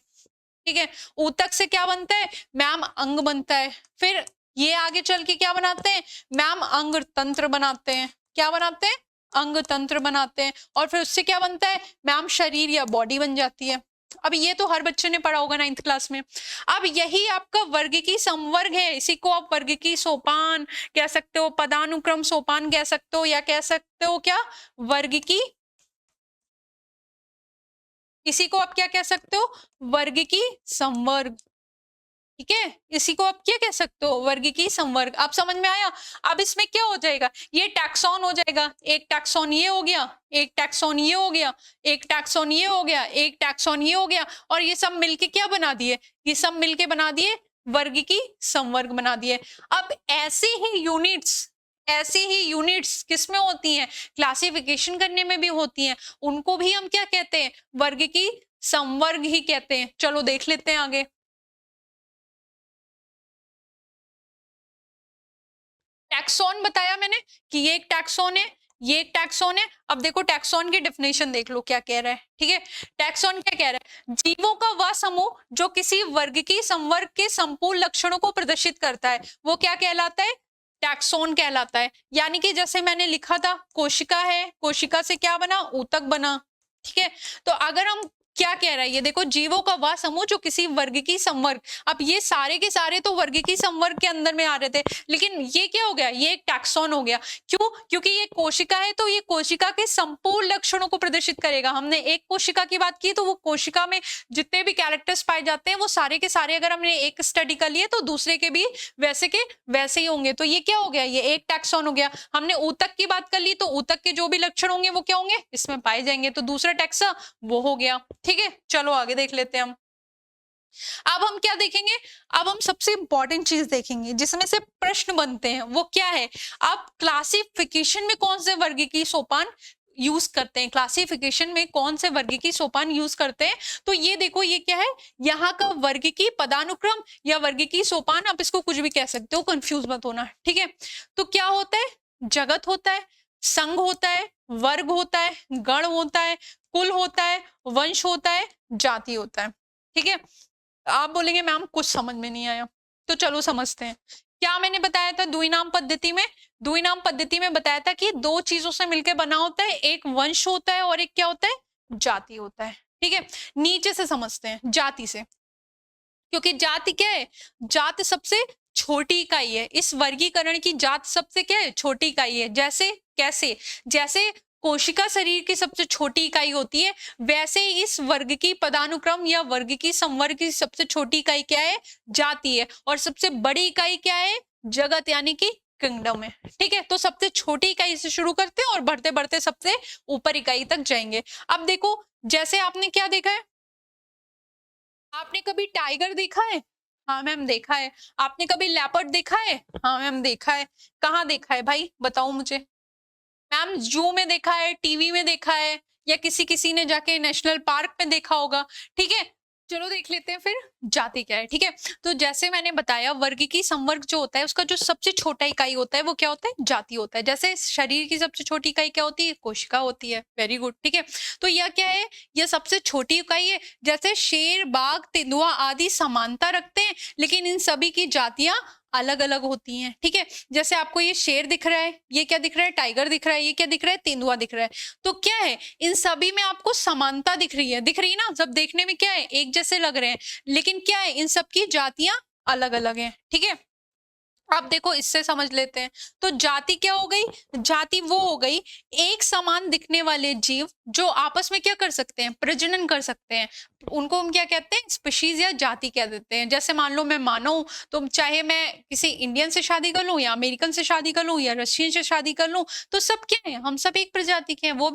ठीक है, ऊतक से क्या बनता है मैम, अंग बनता है। फिर ये आगे चल के क्या बनाते हैं मैम, अंग तंत्र बनाते हैं। क्या बनाते हैं, अंग तंत्र बनाते हैं। और फिर उससे क्या बनता है मैम, शरीर या बॉडी बन जाती है। अब ये तो हर बच्चे ने पढ़ा होगा 9th क्लास में। अब यही आपका वर्गीकीय संवर्ग है, इसी को आप वर्गीकीय सोपान कह सकते हो, पदानुक्रम सोपान कह सकते हो, या कह सकते हो क्या, वर्गीकीय, इसी को आप क्या कह सकते हो, वर्गीकीय संवर्ग। ठीक है, इसी को आप क्या कह सकते हो, वर्गीकीय संवर्ग। आप समझ में आया। अब इसमें क्या हो जाएगा, ये टैक्सॉन हो जाएगा, एक टैक्सॉन ये हो गया, एक टैक्सॉन ये हो गया, एक टैक्सॉन ये हो गया, एक टैक्सॉन ये हो गया, और ये सब मिलके क्या बना दिए, ये सब मिलके बना दिए वर्गीकीय संवर्ग बना दिए। अब ऐसे ही यूनिट्स किसमें होती हैं, क्लासिफिकेशन करने में भी होती हैं, उनको भी हम क्या कहते हैं, वर्गीकीय संवर्ग ही कहते हैं। चलो देख लेते हैं आगे। टैक्सॉन बताया मैंने कि ये एक टैक्सॉन है, ये एक टैक्सॉन है। अब देखो टैक्सॉन की डेफिनेशन देख लो क्या कह रहा है। ठीक है, टैक्सॉन क्या कह रहा है, जीवों का वह समूह जो किसी वर्ग की संवर्ग के संपूर्ण लक्षणों को प्रदर्शित करता है, वो क्या कहलाता है, टैक्सॉन कहलाता है। यानी कि जैसे मैंने लिखा था, कोशिका है, कोशिका से क्या बना, ऊतक बना। ठीक है, तो अगर हम क्या कह रहा है, ये देखो जीवों का वह समूह जो किसी वर्ग की संवर्ग, अब ये सारे के सारे तो वर्ग की संवर्ग के अंदर में आ रहे थे, लेकिन ये क्या हो गया, ये एक टैक्सॉन हो गया। क्यों, क्योंकि ये कोशिका है, तो ये कोशिका के संपूर्ण लक्षणों को प्रदर्शित करेगा। हमने एक कोशिका की बात की, तो वो कोशिका में जितने भी कैरेक्टर्स पाए जाते हैं वो सारे के सारे अगर हमने एक स्टडी कर लिए तो दूसरे के भी वैसे के वैसे ही होंगे। तो ये क्या हो गया, ये एक टैक्सॉन हो गया। हमने ऊतक की बात कर ली, तो ऊतक के जो भी लक्षण होंगे वो क्या होंगे, इसमें पाए जाएंगे, तो दूसरा टैक्सा वो हो गया। ठीक है, चलो आगे देख लेते हैं हम। अब हम क्या देखेंगे, अब हम सबसे इंपॉर्टेंट चीज देखेंगे जिसमें से प्रश्न बनते हैं, वो क्या है, आप क्लासिफिकेशन में कौन से वर्गीकीय सोपान यूज करते हैं, क्लासिफिकेशन में कौन से वर्गीकीय सोपान यूज करते हैं। तो ये देखो, ये क्या है, यहाँ का वर्गीकीय पदानुक्रम या वर्गीकीय सोपान, आप इसको कुछ भी कह सकते हो, कंफ्यूज मत होना। ठीक है, तो क्या होता है, जगत होता है, संघ होता है, वर्ग होता है, गण होता है, कुल होता है, वंश होता है, जाति होता है। ठीक है, आप बोलेंगे मैम कुछ समझ में नहीं आया, तो चलो समझते हैं। क्या मैंने बताया था द्विनाम पद्धति में, द्विनाम पद्धति में बताया था कि दो चीजों से मिलकर बना होता है, एक वंश होता है और एक क्या होता है, जाति होता है। ठीक है, नीचे से समझते हैं, जाति से, क्योंकि जाति क्या है, जाति सबसे छोटी इकाई है। इस वर्गीकरण की जात सबसे क्या है, छोटी इकाई है। जैसे कैसे, जैसे कोशिका शरीर की सबसे छोटी इकाई होती है, वैसे ही इस वर्ग की पदानुक्रम या वर्ग की संवर्ग की सबसे छोटी इकाई क्या है, जाति है। और सबसे बड़ी इकाई क्या है, जगत यानी कि किंगडम है। ठीक है, तो सबसे छोटी इकाई से शुरू करते हैं और बढ़ते बढ़ते सबसे ऊपर इकाई तक जाएंगे। अब देखो, जैसे आपने क्या देखा है, आपने कभी टाइगर देखा है? हाँ मैम देखा है। आपने कभी लेपर्ड देखा है? हाँ मैम देखा है। कहाँ देखा है भाई, बताओ मुझे। मैम जू में देखा है, टीवी में देखा है, या किसी किसी ने जाके नेशनल पार्क में देखा होगा। ठीक है, चलो देख लेते हैं फिर जाति क्या है। ठीक है, तो जैसे मैंने बताया, वर्ग की संवर्ग जो होता है उसका जो सबसे छोटा इकाई होता है वो क्या होता है, जाति होता है। जैसे शरीर की सबसे छोटी इकाई क्या होती है, कोशिका होती है। Very good. ठीक है, तो यह क्या है, यह सबसे छोटी इकाई है। जैसे शेर, बाघ, तेंदुआ आदि समानता रखते हैं, लेकिन इन सभी की जातियां अलग अलग होती हैं। ठीक है, जैसे आपको ये शेर दिख रहा है, ये क्या दिख रहा है, टाइगर दिख रहा है, ये क्या दिख रहा है, तेंदुआ दिख रहा है। तो क्या है, इन सभी में आपको समानता दिख रही है, दिख रही है ना, सब देखने में क्या है, एक जैसे लग रहे हैं, लेकिन क्या है, इन सब की जातियां अलग अलग हैं। ठीक है, अब देखो इससे समझ लेते हैं। तो जाति क्या हो गई, जाति वो हो गई एक समान दिखने वाले जीव जो आपस में क्या कर सकते हैं, प्रजनन कर सकते हैं। उनको हम क्या कहते हैं, स्पीशीज या जाति कह देते हैं। जैसे मान लो मैं मानव हूं, तो चाहे मैं किसी इंडियन से शादी कर लूं या अमेरिकन से शादी कर लूं या रशियन से शादी कर लूं, तो सब क्या है, हम सब एक प्रजाति के हैं। वो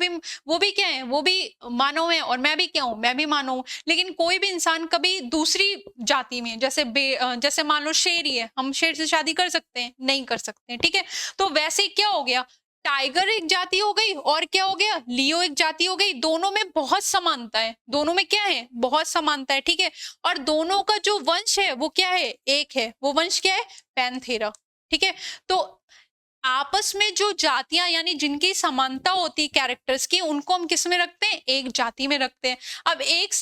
भी क्या है, वो भी मानव है, और मैं भी क्या हूं, मैं भी मानव हूं। लेकिन कोई भी इंसान कभी दूसरी जाति में, जैसे मान लो शेर ही है, हम शेर से शादी कर सकते हैं, नहीं कर सकते हैं। ठीक है, तो वैसे क्या हो गया, टाइगर एक जाति हो गई, और क्या हो गया, लियो एक जाति हो गई। दोनों में बहुत समानता है, दोनों में क्या है, बहुत समानता है। ठीक है, और दोनों का जो वंश है वो क्या है, एक है। वो वंश क्या है, पैंथेरा। ठीक है, तो आपस में जो जातियां यानी जिनकी समानता होती है कैरेक्टर्स की, उनको हम किस में रखते हैं, एक जाति में रखते हैं। अब एक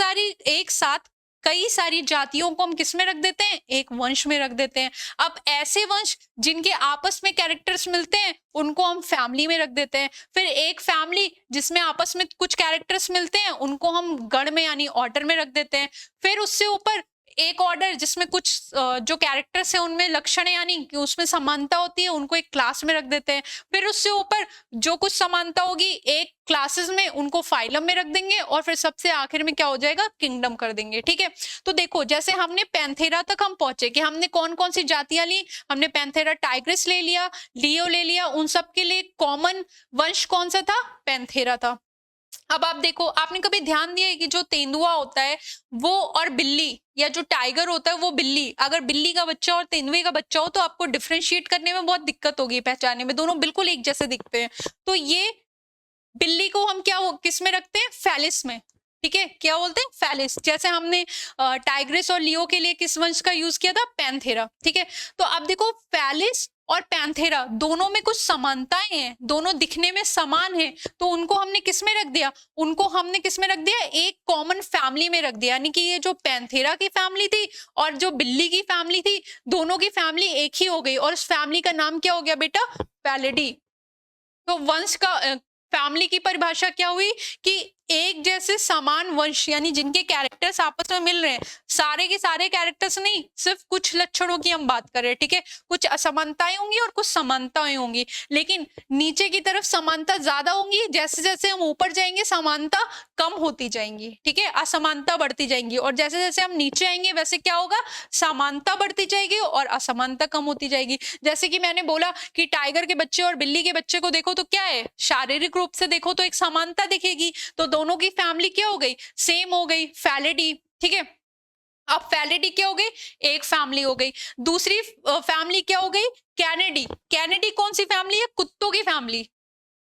साथ कई सारी जातियों को हम किस में रख देते हैं, एक वंश में रख देते हैं। अब ऐसे वंश जिनके आपस में कैरेक्टर्स मिलते हैं उनको हम फैमिली में रख देते हैं। फिर एक फैमिली जिसमें आपस में कुछ कैरेक्टर्स मिलते हैं उनको हम गण में यानी ऑर्डर में रख देते हैं। फिर उससे ऊपर एक ऑर्डर जिसमें कुछ जो कैरेक्टर्स हैं उनमें लक्षण यानी कि उसमें समानता होती है, उनको एक क्लास में रख देते हैं। फिर उससे ऊपर जो कुछ समानता होगी एक क्लासेस में, उनको फाइलम में रख देंगे, और फिर सबसे आखिर में क्या हो जाएगा, किंगडम कर देंगे। ठीक है, तो देखो जैसे हमने पैंथेरा तक हम पहुंचे कि हमने कौन कौन सी जातियां ली, हमने पैंथेरा टाइग्रिस ले लिया, लियो ले लिया, उन सब के लिए कॉमन वंश कौन सा था, पैंथेरा था। अब आप देखो, आपने कभी ध्यान दिया है कि जो तेंदुआ होता है वो और बिल्ली, या जो टाइगर होता है वो बिल्ली, अगर बिल्ली का बच्चा और तेंदुए का बच्चा हो तो आपको डिफरेंशिएट करने में बहुत दिक्कत होगी, पहचानने में, दोनों बिल्कुल एक जैसे दिखते हैं। तो ये बिल्ली को हम किस में रखते हैं, फैलिस में। ठीक है, क्या बोलते हैं, फैलिस। जैसे हमने टाइग्रिस और लियो के लिए किस वंश का यूज किया था, पैंथेरा। ठीक है, तो अब देखो फैलिस और पैंथेरा दोनों में कुछ समानताएं हैं, दोनों दिखने में समान हैं, तो उनको हमने किस में रख दिया, उनको हमने किस में रख दिया, एक कॉमन फैमिली में रख दिया। यानी कि ये जो पैंथेरा की फैमिली थी और जो बिल्ली की फैमिली थी, दोनों की फैमिली एक ही हो गई, और उस फैमिली का नाम क्या हो गया बेटा, पैलिडी। तो वंश का फैमिली की परिभाषा क्या हुई कि एक जैसे समान वंश, यानी जिनके कैरेक्टर्स आपस में मिल रहे हैं, सारे के सारे कैरेक्टर्स नहीं, सिर्फ कुछ लक्षणों की हम बात कर रहे हैं। ठीक है, कुछ असमानताएं होंगी और कुछ समानताएं होंगी, लेकिन नीचे की तरफ समानता ज्यादा होंगी, जैसे जैसे हम ऊपर जाएंगे समानता कम होती जाएंगी। ठीक है, असमानता बढ़ती जाएंगी, और जैसे जैसे हम नीचे आएंगे वैसे क्या होगा, समानता बढ़ती जाएगी और असमानता कम होती जाएगी। जैसे कि मैंने बोला कि टाइगर के बच्चे और बिल्ली के बच्चे को देखो तो क्या है, शारीरिक रूप से देखो तो एक समानता दिखेगी, तो दोनों की फैमिली क्या हो गई, सेम हो गई, फैलिडी। ठीक है, अब फैलिडी क्या हो गई, एक फैमिली हो गई। दूसरी फैमिली क्या हो गई, कैनेडी। कैनेडी कौन सी फैमिली है, कुत्तों की फैमिली।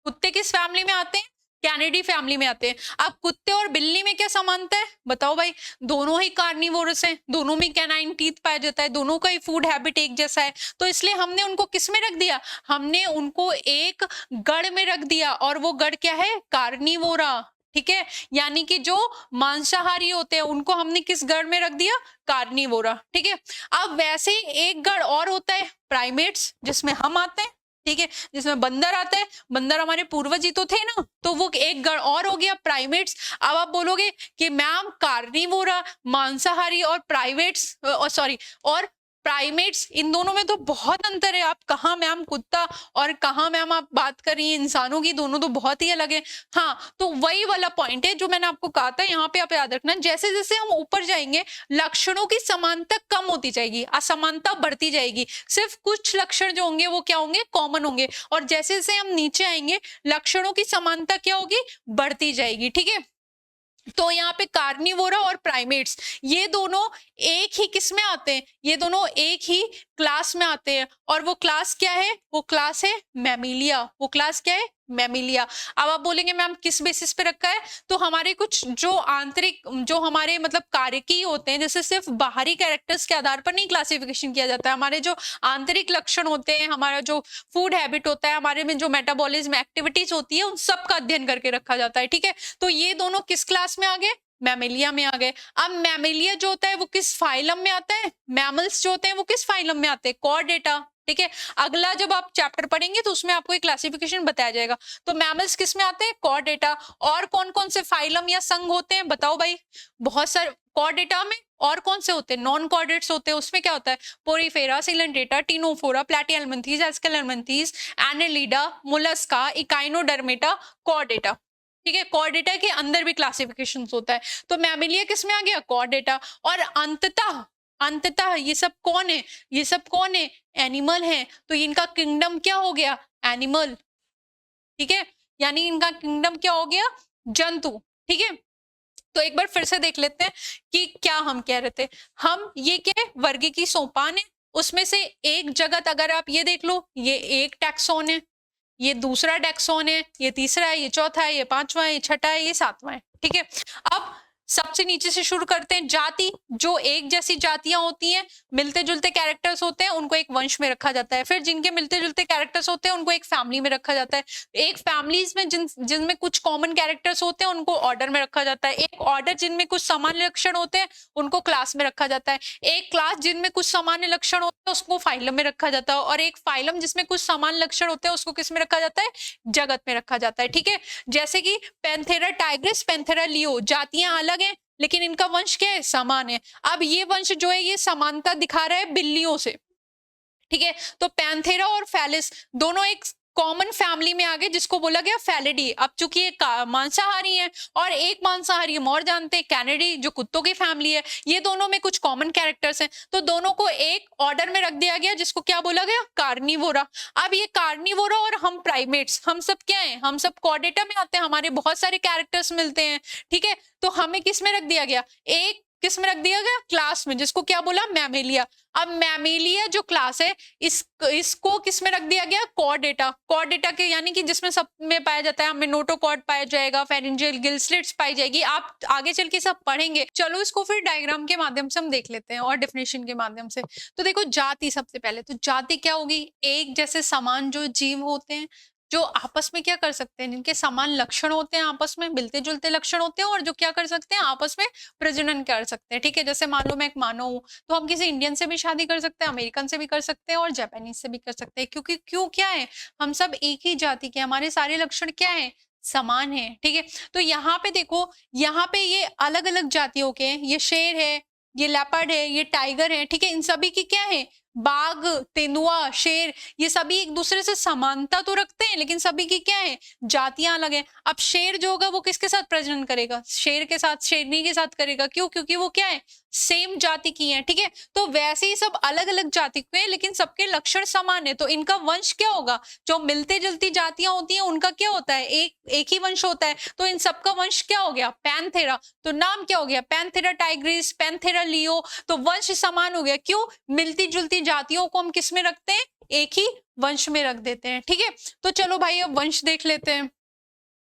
कुत्ते किस फैमिली में आते हैं, कैनेडी फैमिली में आते हैं। अब कुत्ते और बिल्ली में क्या समानता है, बताओ भाई, दोनों ही कार्निवोरस हैं, दोनों में कैनाइन टीथ पाया जाता है, दोनों का ही फूड हैबिट एक जैसा है, तो इसलिए हमने उनको किस में रख दिया, हमने उनको एक गढ़ में रख दिया, और वो गढ़ क्या है, कार्निवोरा। ठीक है, यानी कि जो मांसाहारी होते हैं उनको हमने किस गढ़ में रख दिया, कार्निवोरा। ठीक है, अब वैसे ही एक गढ़ और होता है, प्राइमेट्स, जिसमें हम आते हैं। ठीक है, जिसमें बंदर आता है, बंदर हमारे पूर्वज ही तो थे ना, तो वो एक गण और हो गया, प्राइमेट्स। अब आप बोलोगे कि मैम कार्निवोरा, मांसाहारी और प्राइवेट्स, सॉरी, और प्राइमेट्स, इन दोनों में तो बहुत अंतर है। आप कहाँ मैम कुत्ता और कहाँ मैम आप बात कर रही हैं इंसानों की, दोनों तो बहुत ही अलग है। हाँ, तो वही वाला पॉइंट है जो मैंने आपको कहा था, यहाँ पे आप याद रखना, जैसे जैसे हम ऊपर जाएंगे लक्षणों की समानता कम होती जाएगी, असमानता बढ़ती जाएगी। सिर्फ कुछ लक्षण जो होंगे वो क्या होंगे, कॉमन होंगे, और जैसे जैसे हम नीचे आएंगे लक्षणों की समानता क्या होगी, बढ़ती जाएगी। ठीक है, तो यहाँ पे कार्निवोरा और प्राइमेट्स ये दोनों एक ही किस में आते हैं, ये दोनों एक ही क्लास में आते हैं, और वो क्लास क्या है, वो क्लास है मैमिलिया। वो क्लास क्या है, मैमिलिया। अब आप बोलेंगे मैम किस बेसिस पे रखा है, तो हमारे कुछ जो आंतरिक, जो हमारे मतलब कारकी होते हैं, जैसे सिर्फ बाहरी कैरेक्टर्स के आधार पर नहीं क्लासिफिकेशन किया जाता है, हमारे जो आंतरिक लक्षण होते हैं, हमारा जो फूड हैबिट होता है, हमारे में जो मेटाबॉलिज्म एक्टिविटीज होती है, उन सब का अध्ययन करके रखा जाता है। ठीक है, तो ये दोनों किस क्लास में आ गए, मैमिलिया में आ गए। अब मैमिलिया जो होता है वो किस फाइलम में आता है, मैमल्स जो होते हैं वो किस फाइलम में आते हैं, कॉर्डेटा। ठीक है, अगला जब आप चैप्टर पढ़ेंगे तो उसमें आपको एक क्लासिफिकेशन बताया जाएगा। तो मैमल्स किस में आते हैं, कॉर्डेटा। और कौन कौन से फाइलम या संघ होते हैं बताओ भाई, बहुत सारे कॉर्डेटा में। और कौन से होते हैं, नॉन कॉर्डेट्स होते हैं, उसमें क्या होता है, Porifera, Coelenterata, Ctenophora, Platyhelminthes, Aschelminthes, Annelida, Mollusca, Echinodermata, Chordata. ठीक है, कॉर्डेटा के अंदर भी क्लासिफिकेशन होता है। तो मैमिलिया किस में आ गया, कॉर्डेटा। और अंततः अंततः ये सब कौन है, ये सब कौन है, एनिमल है, तो इनका किंगडम क्या हो गया, एनिमल। ठीक है, यानी इनका किंगडम क्या हो गया, जंतु। ठीक है, तो एक बार फिर से देख लेते हैं कि क्या हम कह रहे थे। हम ये क्या है, वर्ग की सोपान है, उसमें से एक जगत अगर आप ये देख लो, ये एक टैक्सोन है, ये दूसरा टैक्सोन है, ये तीसरा है, ये चौथा है, ये पांचवा है, ये छठा है, ये सातवां है। ठीक है, अब सबसे नीचे से शुरू करते हैं। जाति, जो एक जैसी जातियां होती हैं, मिलते जुलते कैरेक्टर्स होते हैं, उनको एक वंश में रखा जाता है। फिर जिनके मिलते जुलते कैरेक्टर्स होते हैं उनको एक फैमिली में रखा जाता है। एक फैमिलीज में जिनमें कुछ कॉमन कैरेक्टर्स होते हैं उनको ऑर्डर में रखा जाता है। एक ऑर्डर जिनमें कुछ सामान्य लक्षण होते हैं उनको क्लास में रखा जाता है। एक क्लास जिनमें कुछ सामान्य लक्षण होते हैं उसको फाइलम में रखा जाता है, और एक फाइलम जिसमें कुछ सामान्य लक्षण होते हैं उसको किस में रखा जाता है, जगत में रखा जाता है। ठीक है, जैसे कि पैंथेरा टाइग्रिस, पैंथेरा लियो, जातियां अलग हैं लेकिन इनका वंश क्या है, समान है। अब ये वंश जो है ये समानता दिखा रहा है बिल्लियों से। ठीक है, तो पैंथेरा और फैलिस दोनों एक कॉमन फैमिली में आ गए जिसको बोला गया फैलिडी। अब चूंकि ये मांसाहारी है और एक मांसाहारी हम और जानते हैं कैनिडी जो कुत्तों की फैमिली है, ये दोनों में कुछ कॉमन कैरेक्टर्स हैं, तो दोनों को एक ऑर्डर में रख दिया गया जिसको क्या बोला गया, कार्निवोरा। अब ये कार्निवोरा और हम प्राइमेट्स, हम सब क्या है, हम सब कॉर्डेटा में आते हैं, हमारे बहुत सारे कैरेक्टर्स मिलते हैं। ठीक है, तो हमें किस में रख दिया गया, एक किस में रख दिया गया, क्लास में, जिसको क्या बोला, मैमेलिया। अब मैमेलिया जो क्लास है इसको किस में रख दिया गया, कॉर्डेटा। कॉर्डेटा के यानी कि जिसमें सब में पाया जाता है, हमें नोटोकॉर्ड पाया जाएगा, फेरिंजियल गिल स्लिट्स पाई जाएगी, आप आगे चल के सब पढ़ेंगे। चलो इसको फिर डायग्राम के माध्यम से हम देख लेते हैं और डेफिनेशन के माध्यम से। तो देखो जाति, सबसे पहले तो जाति क्या होगी, एक जैसे समान जो जीव होते हैं जो आपस में क्या कर सकते हैं, जिनके समान लक्षण होते हैं, आपस में मिलते जुलते लक्षण होते हैं, और जो क्या कर सकते हैं, आपस में प्रजनन कर सकते हैं। ठीक है, जैसे मान लो मैं एक मानव हूँ तो हम किसी इंडियन से भी शादी कर सकते हैं, अमेरिकन से भी कर सकते हैं और जापानीज से भी कर सकते हैं, क्योंकि क्यों क्या है, हम सब एक ही जाति के, हमारे सारे लक्षण क्या है, समान है। ठीक है, तो यहाँ पे देखो, यहाँ पे ये अलग अलग जातियों के, ये शेर है, ये लेपर्ड है, ये टाइगर है। ठीक है, इन सभी की क्या है, बाघ, तेंदुआ, शेर, ये सभी एक दूसरे से समानता तो रखते हैं लेकिन सभी की क्या है, जातियां अलग हैं। अब शेर जो होगा वो किसके साथ प्रजनन करेगा, शेर के साथ, शेरनी के साथ करेगा। क्यों, क्योंकि वो क्या है, सेम जाति की है। ठीक है, तो वैसे ही सब अलग अलग जाति के हैं लेकिन सबके लक्षण समान है, तो इनका वंश क्या होगा, जो मिलती जुलती जातियां होती हैं उनका क्या होता है, एक ही वंश होता है। तो इन सबका वंश क्या हो गया, पैंथेरा। तो नाम क्या हो गया, पैंथेरा टाइग्रिस, पैंथेरा लियो। तो वंश समान हो गया, क्यों, मिलती जुलती जातियों को हम किस में रखते हैं, एक ही वंश में रख देते हैं। ठीक है, तो चलो भाई अब वंश देख लेते हैं।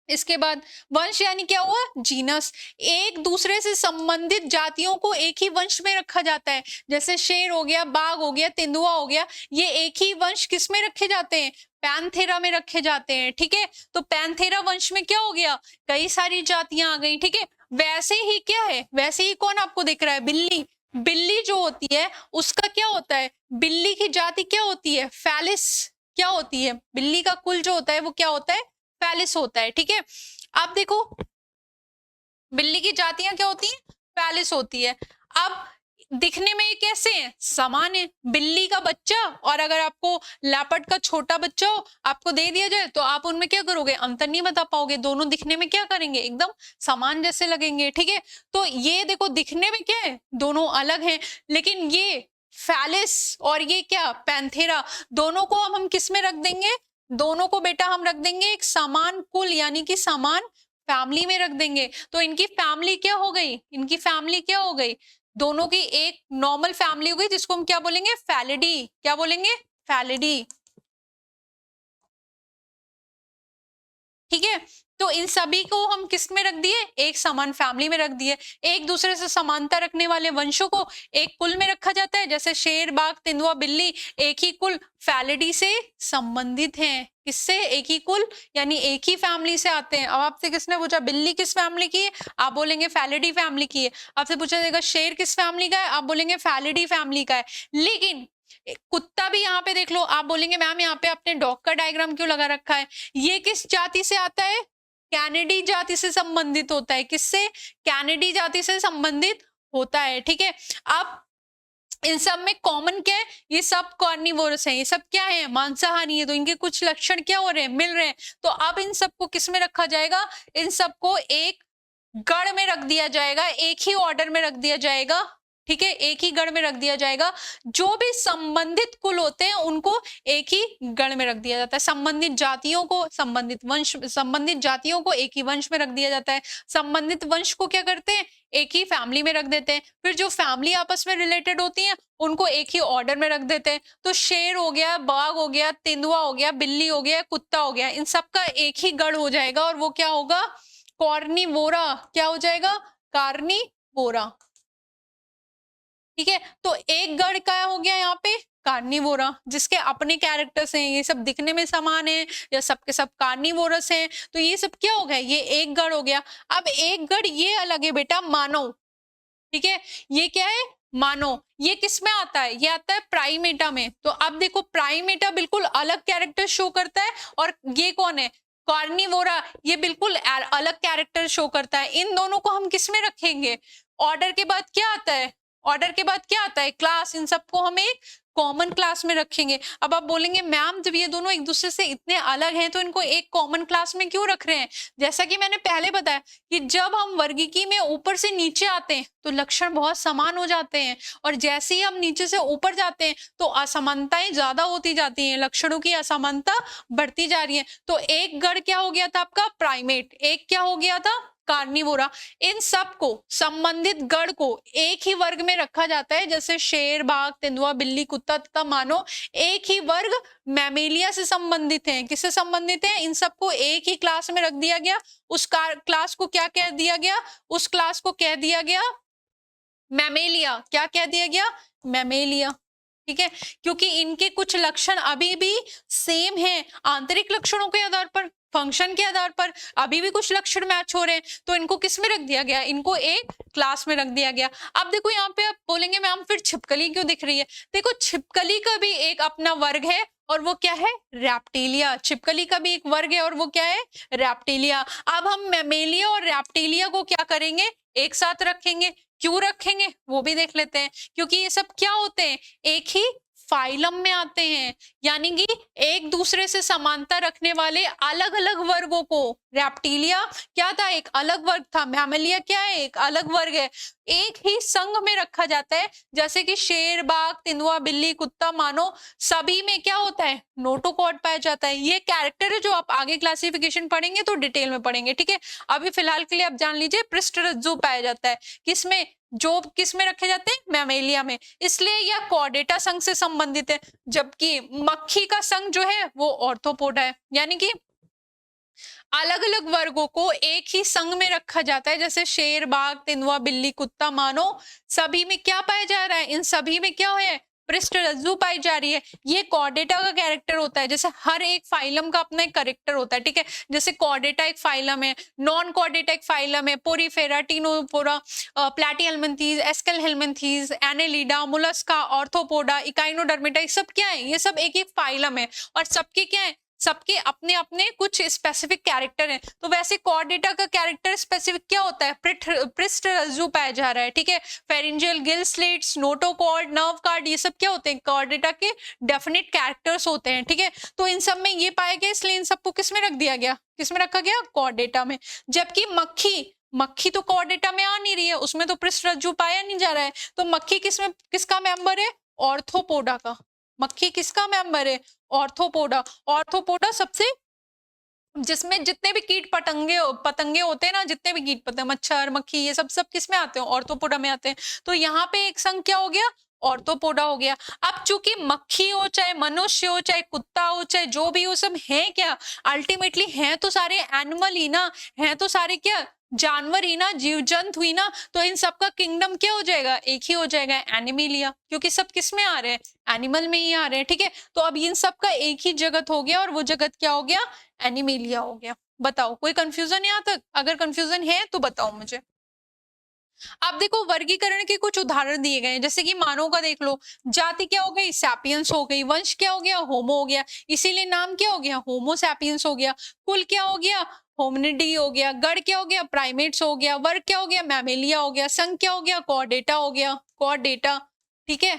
इसके बाद वंश यानी क्या हुआ, जीनस, एक दूसरे से संबंधित जातियों को एक ही वंश में रखा जाता है। जैसे शेर हो गया, बाघ हो गया, तेंदुआ हो गया, ये एक ही वंश किस में रखे जाते हैं, पैंथेरा में रखे जाते हैं। ठीक है, तो पैंथेरा वंश में क्या हो गया, कई सारी जातियां आ गई। ठीक है, वैसे ही क्या है, वैसे ही कौन आपको दिख रहा है, बिल्ली। बिल्ली जो होती है उसका क्या होता है, बिल्ली की जाति क्या होती है, फैलिस। क्या होती है, बिल्ली का कुल जो होता है वो क्या होता है, फैलिस होता है। ठीक है, अब देखो बिल्ली की जातियां क्या होती हैं, फैलिस होती है। अब दिखने में ये कैसे हैं? समान है। बिल्ली का बच्चा और अगर आपको लेपर्ड का छोटा बच्चा हो आपको दे दिया जाए तो आप उनमें क्या करोगे? अंतर नहीं बता पाओगे। दोनों दिखने में क्या करेंगे? एकदम समान जैसे लगेंगे, ठीक है। तो ये देखो दिखने में क्या है? दोनों अलग हैं, लेकिन ये फैलिस और ये क्या पैंथेरा, दोनों को हम किस में रख देंगे? दोनों को बेटा हम रख देंगे एक समान कुल यानी कि समान फैमिली में रख देंगे। तो इनकी फैमिली क्या हो गई? इनकी फैमिली क्या हो गई? दोनों की एक नॉर्मल फैमिली हो गई जिसको हम क्या बोलेंगे? फैलिडी। क्या बोलेंगे? फैलिडी, ठीक है। तो इन सभी को हम किस में रख दिए? एक समान फैमिली में रख दिए। एक दूसरे से समानता रखने वाले वंशों को एक कुल में रखा जाता है, जैसे शेर, बाघ, तेंदुआ, बिल्ली एक ही कुल फैलिडी से संबंधित हैं। किससे? एक ही कुल यानी एक ही फैमिली से आते हैं। अब आपसे किसने पूछा बिल्ली किस फैमिली की है? आप बोलेंगे फैलिडी फैमिली की है। आपसे पूछा जाएगा शेर किस फैमिली का है? आप बोलेंगे फैलिडी फैमिली का है। लेकिन कुत्ता भी यहाँ पे देख लो, आप बोलेंगे मैम यहाँ पे आपने डॉग का डायग्राम क्यों लगा रखा है? ये किस जाति से आता है? कैनेडी जाति से संबंधित होता है। किससे? कैनेडी जाति से संबंधित होता है, ठीक है। अब इन सब में कॉमन क्या है? ये सब कार्निवोरस हैं। ये सब क्या है? मांसाहारी है। तो इनके कुछ लक्षण क्या हो रहे हैं? मिल रहे हैं। तो अब इन सबको किस में रखा जाएगा? इन सबको एक गढ़ में रख दिया जाएगा, एक ही ऑर्डर में रख दिया जाएगा, ठीक है। एक ही गढ़ में रख दिया जाएगा। जो भी संबंधित कुल होते हैं उनको एक ही गढ़ में रख दिया जाता है। संबंधित जातियों को, संबंधित वंश, संबंधित जातियों को एक ही वंश में रख दिया जाता है। संबंधित वंश को क्या करते हैं? एक ही फैमिली में रख देते हैं। फिर जो फैमिली आपस में रिलेटेड होती है उनको एक ही ऑर्डर में रख देते हैं। तो शेर हो गया, बाघ हो गया, तेंदुआ हो गया, बिल्ली हो गया, कुत्ता हो गया, इन सबका एक ही गढ़ हो जाएगा और वो क्या होगा? कार्निवोरा। क्या हो जाएगा? कार्निवोरा, ठीक है। तो एक गढ़ का हो गया यहाँ पे कार्निवोरा, जिसके अपने कैरेक्टर्स हैं। ये सब दिखने में समान है या सबके सब कार्निवोरस हैं। तो ये सब क्या हो गया? ये एक गढ़ हो गया। अब एक गढ़ ये अलग है बेटा, मानव, ठीक है। ये क्या है? मानव। ये किस में आता है? ये आता है प्राइमेटा में। तो अब देखो प्राइमेटा बिल्कुल अलग कैरेक्टर शो करता है और ये कौन है? कार्निवोरा। ये बिल्कुल अलग कैरेक्टर शो करता है। इन दोनों को हम किस में रखेंगे? ऑर्डर के बाद क्या आता है? ऑर्डर के बाद क्या आता है? क्लास। इन सबको हम एक कॉमन क्लास में रखेंगे। अब आप बोलेंगे मैम जब ये दोनों एक दूसरे से इतने अलग हैं तो इनको एक कॉमन क्लास में क्यों रख रहे हैं? जैसा कि मैंने पहले बताया कि जब हम वर्गीकी में ऊपर से नीचे आते हैं तो लक्षण बहुत समान हो जाते हैं और जैसे ही हम नीचे से ऊपर जाते हैं तो असमानताएं ज्यादा होती जाती हैं, लक्षणों की असमानता बढ़ती जा रही है। तो एक गढ़ क्या हो गया था आपका? प्राइमेट। एक क्या हो गया था? कार्निवोरा। इन सब को, संबंधित गढ़ को एक ही वर्ग में रखा जाता है, जैसे शेर, बाघ, तेंदुआ, बिल्ली, कुत्ता तथा मानव एक ही वर्ग मैमेलिया से संबंधित हैं। किससे संबंधित हैं? इन सबको एक ही क्लास में रख दिया गया। उस क्लास को क्या कह दिया गया? उस क्लास को कह दिया गया मैमेलिया। क्या कह दिया गया? मैमेलिया, ठीक है। क्योंकि इनके कुछ लक्षण अभी भी सेम हैं, आंतरिक लक्षणों के आधार पर, फंक्शन के आधार पर अभी भी कुछ लक्षण मैच हो रहे हैं। तो इनको किस में रख दिया गया? इनको एक क्लास में रख दिया गया। अब देखो यहाँ पे आप बोलेंगे मैम फिर छिपकली क्यों दिख रही है? देखो छिपकली का भी एक अपना वर्ग है और वो क्या है? रैप्टिलिया। छिपकली का भी एक वर्ग है और वो क्या है? रैप्टिलिया। अब हम मैमेलिया और रैप्टिलिया को क्या करेंगे? एक साथ रखेंगे। क्यों रखेंगे वो भी देख लेते हैं। क्योंकि ये सब क्या होते हैं? एक ही फाइलम में आते हैं, यानी कि एक दूसरे से समानता रखने वाले अलग अलग वर्गों को, रैप्टिलिया क्या था? एक अलग वर्ग था। मैमेलिया क्या है? एक अलग वर्ग है। एक ही संघ में रखा जाता है, जैसे कि शेर, बाघ, तेंदुआ, बिल्ली, कुत्ता, मानव सभी में क्या होता है? नोटोकॉर्ड पाया जाता है। ये कैरेक्टर है जो आप आगे क्लासिफिकेशन पढ़ेंगे तो डिटेल में पढ़ेंगे, ठीक है। अभी फिलहाल के लिए आप जान लीजिए पृष्ठरज्जु पाया जाता है। किसमें? जो किस में रखे जाते हैं? मैमेलिया में। इसलिए यह कॉर्डेटा संघ से संबंधित है, जबकि मक्खी का संघ जो है वो ऑर्थोपोडा है। यानी कि अलग अलग वर्गों को एक ही संघ में रखा जाता है, जैसे शेर, बाघ, तेंदुआ, बिल्ली, कुत्ता, मानव सभी में क्या पाया जा रहा है? इन सभी में क्या है? पृष्ठरज्जु पाई जा रही है। ये कॉर्डेटा का कैरेक्टर होता है। जैसे हर एक फाइलम का अपना एक कैरेक्टर होता है, ठीक है। जैसे कॉर्डेटा एक फाइलम है, नॉन कॉर्डेटा एक फाइलम है, Porifera, Ctenophora, Platyhelminthes, Aschelminthes, Annelida, Mollusca, Arthropoda, Echinodermata, सब क्या है? ये सब एक एक फाइलम है और सबके क्या है? सबके अपने अपने कुछ स्पेसिफिक कैरेक्टर हैं। तो वैसे कॉर्डेटा का कैरेक्टर स्पेसिफिक क्या होता है, पृष्ठ रज्जु पाया जा रहा है, ठीक है। Pharyngeal gill slits, notochord, nerve card, ये सब क्या होते हैं, कॉर्डेटा के डेफिनेट कैरेक्टर्स होते हैं, ठीक है। तो इन सब में ये पाया गया, इसलिए इन सबको किस में रख दिया गया, किस में रखा गया, कॉर्डेटा में। जबकि मक्खी तो कॉर्डेटा में आ नहीं रही है, उसमें तो पृष्ठ रज्जु पाया नहीं जा रहा है, तो मक्खी किसमें, किसका मेंबर है, ऑर्थोपोडा का। मक्खी किसका मेंबर है, ऑर्थोपोडा। ऑर्थोपोडा सबसे, जिसमें जितने भी कीट पतंगे पतंगे होते हैं ना, जितने भी कीट पतंगे, मच्छर, मक्खी, ये सब सब किस में आते हैं, ऑर्थोपोडा में आते हैं। तो यहाँ पे एक संघ क्या हो गया, ऑर्थोपोडा हो गया। अब चूंकि मक्खी हो, चाहे मनुष्य हो, चाहे कुत्ता हो, चाहे जो भी हो, सब है क्या, अल्टीमेटली हैं तो सारे एनिमल ही ना, हैं तो सारे क्या, जानवर ही ना, जीव जंतु ही ना। तो इन सब का किंगडम क्या हो जाएगा, एक ही हो जाएगा, एनिमिलिया, क्योंकि सब किस में आ रहे हैं, एनिमल में ही आ रहे हैं, ठीक है। तो अब इन सब का एक ही जगत हो गया, और वो जगत क्या हो गया, एनिमिलिया हो गया। बताओ कोई कंफ्यूजन यहाँ तक, अगर कंफ्यूजन है तो बताओ मुझे। अब देखो वर्गीकरण के कुछ उदाहरण दिए गए हैं, जैसे कि मानव का देख लो, जाति क्या हो गई, सैपियंस हो गई, वंश क्या हो गया, होमो हो गया, इसीलिए नाम क्या हो गया, होमो सैपियंस हो गया। कुल क्या हो गया, होमिनिडी हो गया। गण क्या हो गया, प्राइमेट्स हो गया। वर्ग क्या हो गया, मैमेलिया हो गया। संघ क्या हो गया, कॉर्डेटा हो गया, कॉर्डेटा, ठीक है,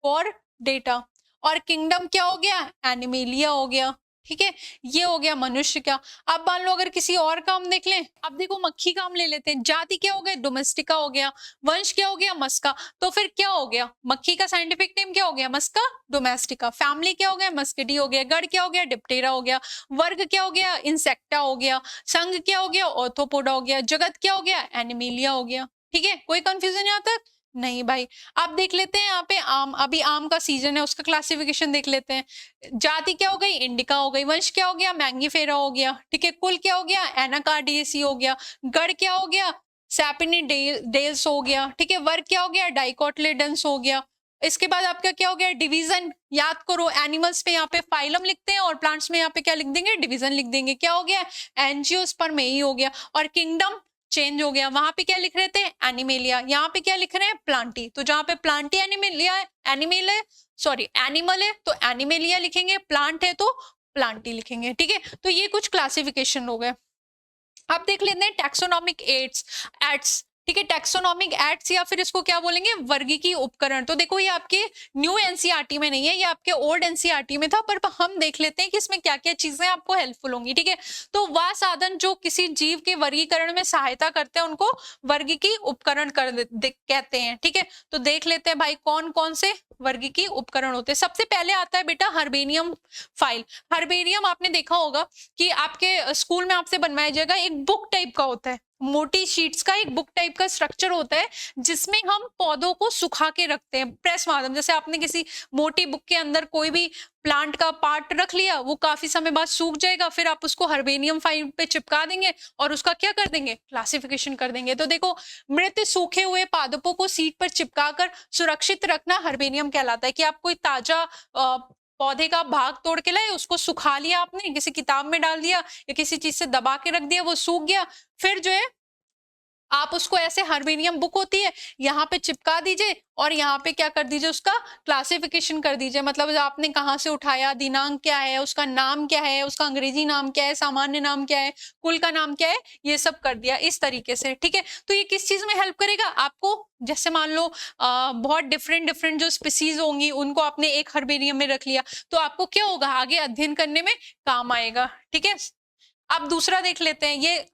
कॉर्डेटा। और किंगडम क्या हो गया, एनिमेलिया हो गया, ठीक है। ये हो गया मनुष्य का। अब मान लो अगर किसी और काम देख लें, अब देखो मक्खी काम ले लेते हैं, जाति क्या हो गया, डोमेस्टिका हो गया। वंश क्या हो गया, मस्का। तो फिर क्या हो गया, मक्खी का साइंटिफिक नेम क्या हो गया, मस्का डोमेस्टिका। फैमिली क्या हो गया, मस्किडी हो गया। गण क्या हो गया, डिप्टेरा हो गया। वर्ग क्या हो गया, इंसेक्टा हो गया। संघ क्या हो गया, ऑर्थोपोडा हो गया। जगत क्या हो गया, एनिमिलिया हो गया, ठीक है। कोई कंफ्यूजन यहाँ तक नहीं भाई। अब देख लेते हैं यहाँ पे आम, अभी आम का सीजन है, उसका क्लासिफिकेशन देख लेते हैं। जाति क्या हो गई, इंडिका हो गई। वंश क्या हो गया, मैंगीफेरा हो गया, ठीक है। कुल क्या हो गया, एनाकार्डियेसी हो गया। गण क्या हो गया, सैपिनिडेल्स हो गया, ठीक है। वर्ग क्या हो गया, डाइकोटिलेडन्स हो गया। इसके बाद आपका क्या हो गया, डिवीजन। याद करो एनिमल्स में यहाँ पे फाइलम लिखते हैं, और प्लांट्स में यहाँ पे क्या लिख देंगे, डिवीजन लिख देंगे। क्या हो गया, एंजियोस्पर्मेई हो गया। और किंगडम चेंज हो गया, वहां पे क्या लिख रहे थे, एनिमेलिया, यहाँ पे क्या लिख रहे हैं, प्लांटी। तो जहां पे प्लांटी एनिमेलिया एनिमल है, सॉरी एनिमल है तो एनिमेलिया लिखेंगे, प्लांट है तो प्लांटी लिखेंगे, ठीक है। तो ये कुछ क्लासिफिकेशन हो गए। अब देख लेते हैं टैक्सोनॉमिक एड्स, ठीक है। टैक्सोनॉमिक एड्स या फिर इसको क्या बोलेंगे, वर्गीकीय उपकरण। तो देखो ये आपके न्यू एनसीईआरटी में नहीं है, ये आपके ओल्ड एनसीईआरटी में था, पर हम देख लेते हैं कि इसमें क्या क्या चीजें आपको हेल्पफुल होंगी, ठीक है। तो वह साधन जो किसी जीव के वर्गीकरण में सहायता करते हैं, उनको वर्गीकीय उपकरण कहते हैं, ठीक है। तो देख लेते हैं भाई कौन कौन से वर्गीकीय उपकरण होते हैं। सबसे पहले आता है बेटा हर्बेनियम फाइल। हर्बेनियम आपने देखा होगा कि आपके स्कूल में आपसे बनवाया जाएगा, एक बुक टाइप का होता है, मोटी शीट्स का एक बुक टाइप का स्ट्रक्चर होता है, जिसमें हम पौधों को सुखा के रखते हैं प्रेस माध्यम। जैसे आपने किसी मोटी बुक के अंदर कोई भी प्लांट का पार्ट रख लिया, वो काफी समय बाद सूख जाएगा, फिर आप उसको हर्बेनियम फाइल पे चिपका देंगे और उसका क्या कर देंगे, क्लासिफिकेशन कर देंगे। तो देखो मृत सूखे हुए पादपों को सीट पर चिपकाकर सुरक्षित रखना हर्बेनियम कहलाता है। कि आप कोई ताजा पौधे का भाग तोड़ के लाए, उसको सुखा लिया आपने, किसी किताब में डाल दिया या किसी चीज से दबा के रख दिया, वो सूख गया, फिर जो है आप उसको ऐसे हर्बेनियम बुक होती है यहाँ पे चिपका दीजिए, और यहाँ पे क्या कर दीजिए, उसका क्लासिफिकेशन कर दीजिए। मतलब आपने कहाँ से उठाया, दिनांक क्या है, उसका नाम क्या है, उसका अंग्रेजी नाम क्या है, सामान्य नाम क्या है, कुल का नाम क्या है, ये सब कर दिया इस तरीके से, ठीक है। तो ये किस चीज में हेल्प करेगा आपको, जैसे मान लो बहुत डिफरेंट डिफरेंट जो स्पीसीज होंगी, उनको आपने एक हर्बेनियम में रख लिया, तो आपको क्या होगा, आगे अध्ययन करने में काम आएगा, ठीक है। अब दूसरा देख लेते हैं, ये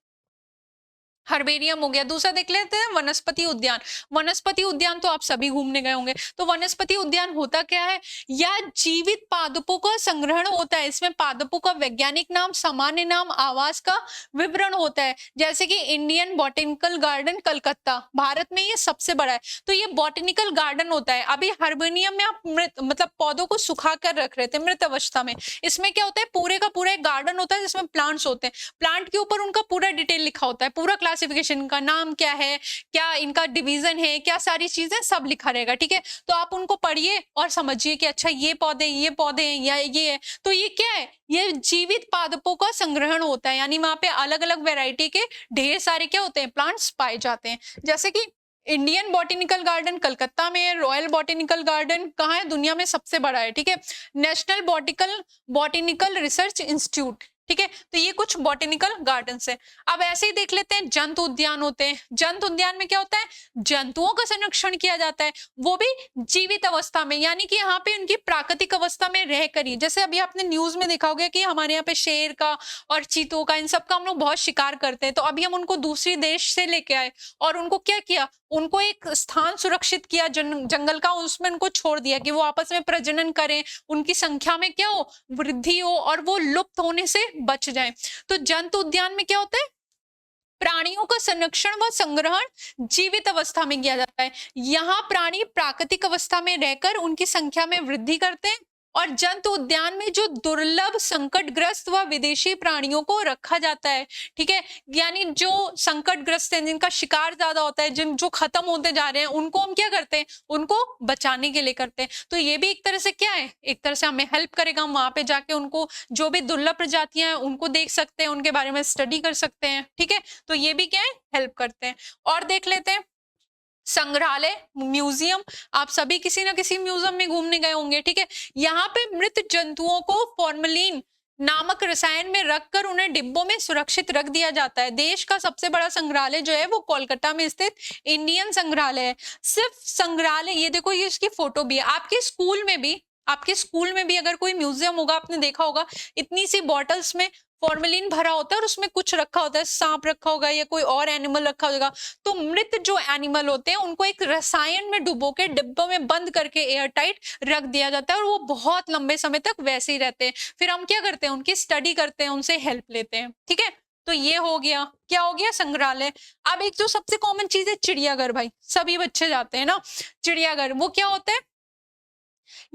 हर्बेरियम हो गया। दूसरा देख लेते हैं वनस्पति उद्यान। वनस्पति उद्यान तो आप सभी घूमने गए होंगे। तो वनस्पति उद्यान होता क्या है, यह जीवित पादपों का संग्रहण होता है। इसमें पादपों का वैज्ञानिक नाम, सामान्य नाम, आवास का विवरण होता है। जैसे कि Indian botanical garden Calcutta, Bharat में ये सबसे बड़ा है। तो ये बॉटेनिकल गार्डन होता है। अभी हार्बेनियम में आप मृत मतलब पौधों को सुखा कर रख रहे थे मृत अवस्था में, इसमें क्या होता है, पूरे का पूरा एक गार्डन होता है जिसमें प्लांट्स होते हैं। प्लांट के ऊपर उनका पूरा डिटेल लिखा होता है, पूरा क्लासिफिकेशन का नाम क्या है, क्या इनका डिवीजन है, क्या सारी चीजें सब लिखा रहेगा, ठीक है। तो आप उनको पढ़िए और समझिए कि अच्छा ये पौधे हैं या ये है। तो ये क्या है, ये जीवित पादपों का संग्रहण होता है, यानी वहां पे अलग अलग वैरायटी के ढेर सारे क्या होते हैं, प्लांट्स पाए जाते हैं। जैसे कि इंडियन बॉटेनिकल गार्डन कलकत्ता में है, रॉयल बॉटेनिकल गार्डन कहाँ है, दुनिया में सबसे बड़ा है, ठीक है। नेशनल बॉटेनिकल रिसर्च इंस्टीट्यूट, ठीक है। तो ये कुछ बॉटेनिकल गार्डन्स है। अब ऐसे ही देख लेते हैं, जंतु उद्यान होते हैं। जंतु उद्यान में क्या होता है, जंतुओं का संरक्षण किया जाता है, वो भी जीवित अवस्था में, यानी कि यहाँ पे उनकी प्राकृतिक अवस्था में रहकर ही। जैसे अभी आपने न्यूज में देखा होगा कि हमारे यहाँ पे शेर का और चीतों का, इन सब का हम लोग बहुत शिकार करते हैं, तो अभी हम उनको दूसरी देश से लेके आए और उनको क्या किया, उनको एक स्थान सुरक्षित किया जंगल का, उसमें उनको छोड़ दिया कि वो आपस में प्रजनन करें, उनकी संख्या में क्या हो, वृद्धि हो और वो लुप्त होने से बच जाए। तो जंतु उद्यान में क्या होता है, प्राणियों का संरक्षण व संग्रहण जीवित अवस्था में किया जाता है। यहाँ प्राणी प्राकृतिक अवस्था में रहकर उनकी संख्या में वृद्धि करते हैं और जंतु उद्यान में जो दुर्लभ, संकटग्रस्त व विदेशी प्राणियों को रखा जाता है, ठीक है। यानी जो संकटग्रस्त हैं, जिनका शिकार ज्यादा होता है, जिन जो खत्म होते जा रहे हैं, उनको हम क्या करते हैं, उनको बचाने के लिए करते हैं। तो ये भी एक तरह से क्या है, एक तरह से हमें हेल्प करेगा। हम वहां पे जाके उनको जो भी दुर्लभ प्रजातियां हैं उनको देख सकते हैं, उनके बारे में स्टडी कर सकते हैं, ठीक है। तो ये भी क्या है, हेल्प करते हैं। और देख लेते हैं संग्रहालय, म्यूजियम। आप सभी किसी ना किसी म्यूजियम में घूमने गए होंगे, ठीक है। यहाँ पे मृत जंतुओं को फॉर्मलिन नामक रसायन में रखकर उन्हें डिब्बों में सुरक्षित रख दिया जाता है। देश का सबसे बड़ा संग्रहालय जो है वो कोलकाता में स्थित इंडियन संग्रहालय है। सिर्फ संग्रहालय, ये देखो, ये इसकी फोटो भी है। आपके स्कूल में भी अगर कोई म्यूजियम होगा, आपने देखा होगा, इतनी सी बॉटल्स में फॉर्मेलिन भरा होता है और उसमें कुछ रखा होता है, सांप रखा होगा या कोई और एनिमल रखा होगा। तो मृत जो एनिमल होते हैं उनको एक रसायन में डुबो के डिब्बों में बंद करके एयर टाइट रख दिया जाता है और वो बहुत लंबे समय तक वैसे ही रहते हैं। फिर हम क्या करते हैं, उनकी स्टडी करते हैं, उनसे हेल्प लेते हैं, ठीक है। तो ये हो गया, क्या हो गया, संग्रहालय। अब एक जो सबसे कॉमन चीज है, चिड़ियाघर। भाई सभी बच्चे जाते हैं ना चिड़ियाघर। वो क्या होता है,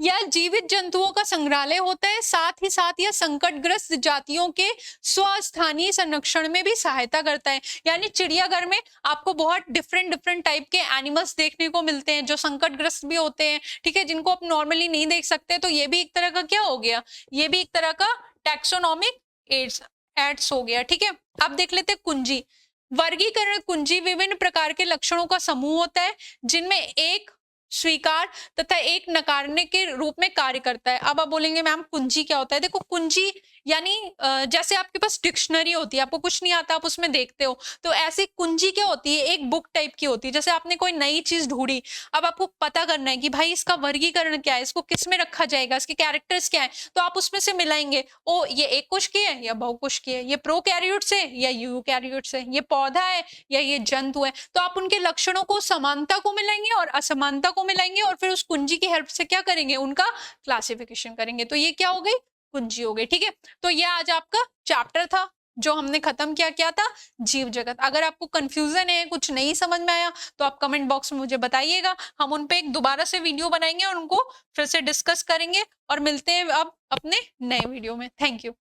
यह जीवित जंतुओं का संग्रहालय होता है। साथ ही साथ यह संकटग्रस्त जातियों के स्वस्थानीय संरक्षण में भी सहायता करता है। यानी चिड़ियाघर में आपको बहुत डिफरेंट टाइप के एनिमल्स देखने को मिलते हैं जो संकटग्रस्त भी होते हैं, ठीक है, जिनको आप नॉर्मली नहीं देख सकते। तो ये भी एक तरह का क्या हो गया, ये भी एक तरह का टैक्सोनॉमिक एड्स हो गया, ठीक है। अब देख लेते हैं कुंजी। वर्गीकरण कुंजी विभिन्न प्रकार के लक्षणों का समूह होता है जिनमें एक स्वीकार तथा एक नकारने के रूप में कार्य करता है। अब आप बोलेंगे मैम कुंजी क्या होता है। देखो कुंजी यानी जैसे आपके पास डिक्शनरी होती है, आपको कुछ नहीं आता आप उसमें देखते हो, तो ऐसी कुंजी क्या होती है, एक बुक टाइप की होती है। जैसे आपने कोई नई चीज ढूंढी, अब आपको पता करना है कि भाई इसका वर्गीकरण क्या है, इसको किस में रखा जाएगा, इसके कैरेक्टर्स क्या है, तो आप उसमें से मिलाएंगे, ओ ये एक कुछ की है या बहुकुछ की है, ये प्रोकैरियोट्स है या यूकैरियोट्स है, ये पौधा है या ये जंतु है। तो आप उनके लक्षणों को समानता को मिलाएंगे और असमानता को मिलाएंगे और फिर उस कुंजी की हेल्प से क्या करेंगे, उनका क्लासिफिकेशन करेंगे। तो ये क्या हो गई, कुंजी हो गई, ठीक है। तो ये आज आपका चैप्टर था जो हमने खत्म किया, क्या था, जीव जगत। अगर आपको कंफ्यूजन है, कुछ नहीं समझ में आया, तो आप कमेंट बॉक्स में मुझे बताइएगा। हम उन पे एक दोबारा से वीडियो बनाएंगे और उनको फिर से डिस्कस करेंगे और मिलते हैं अब अपने नए वीडियो में। Thank you.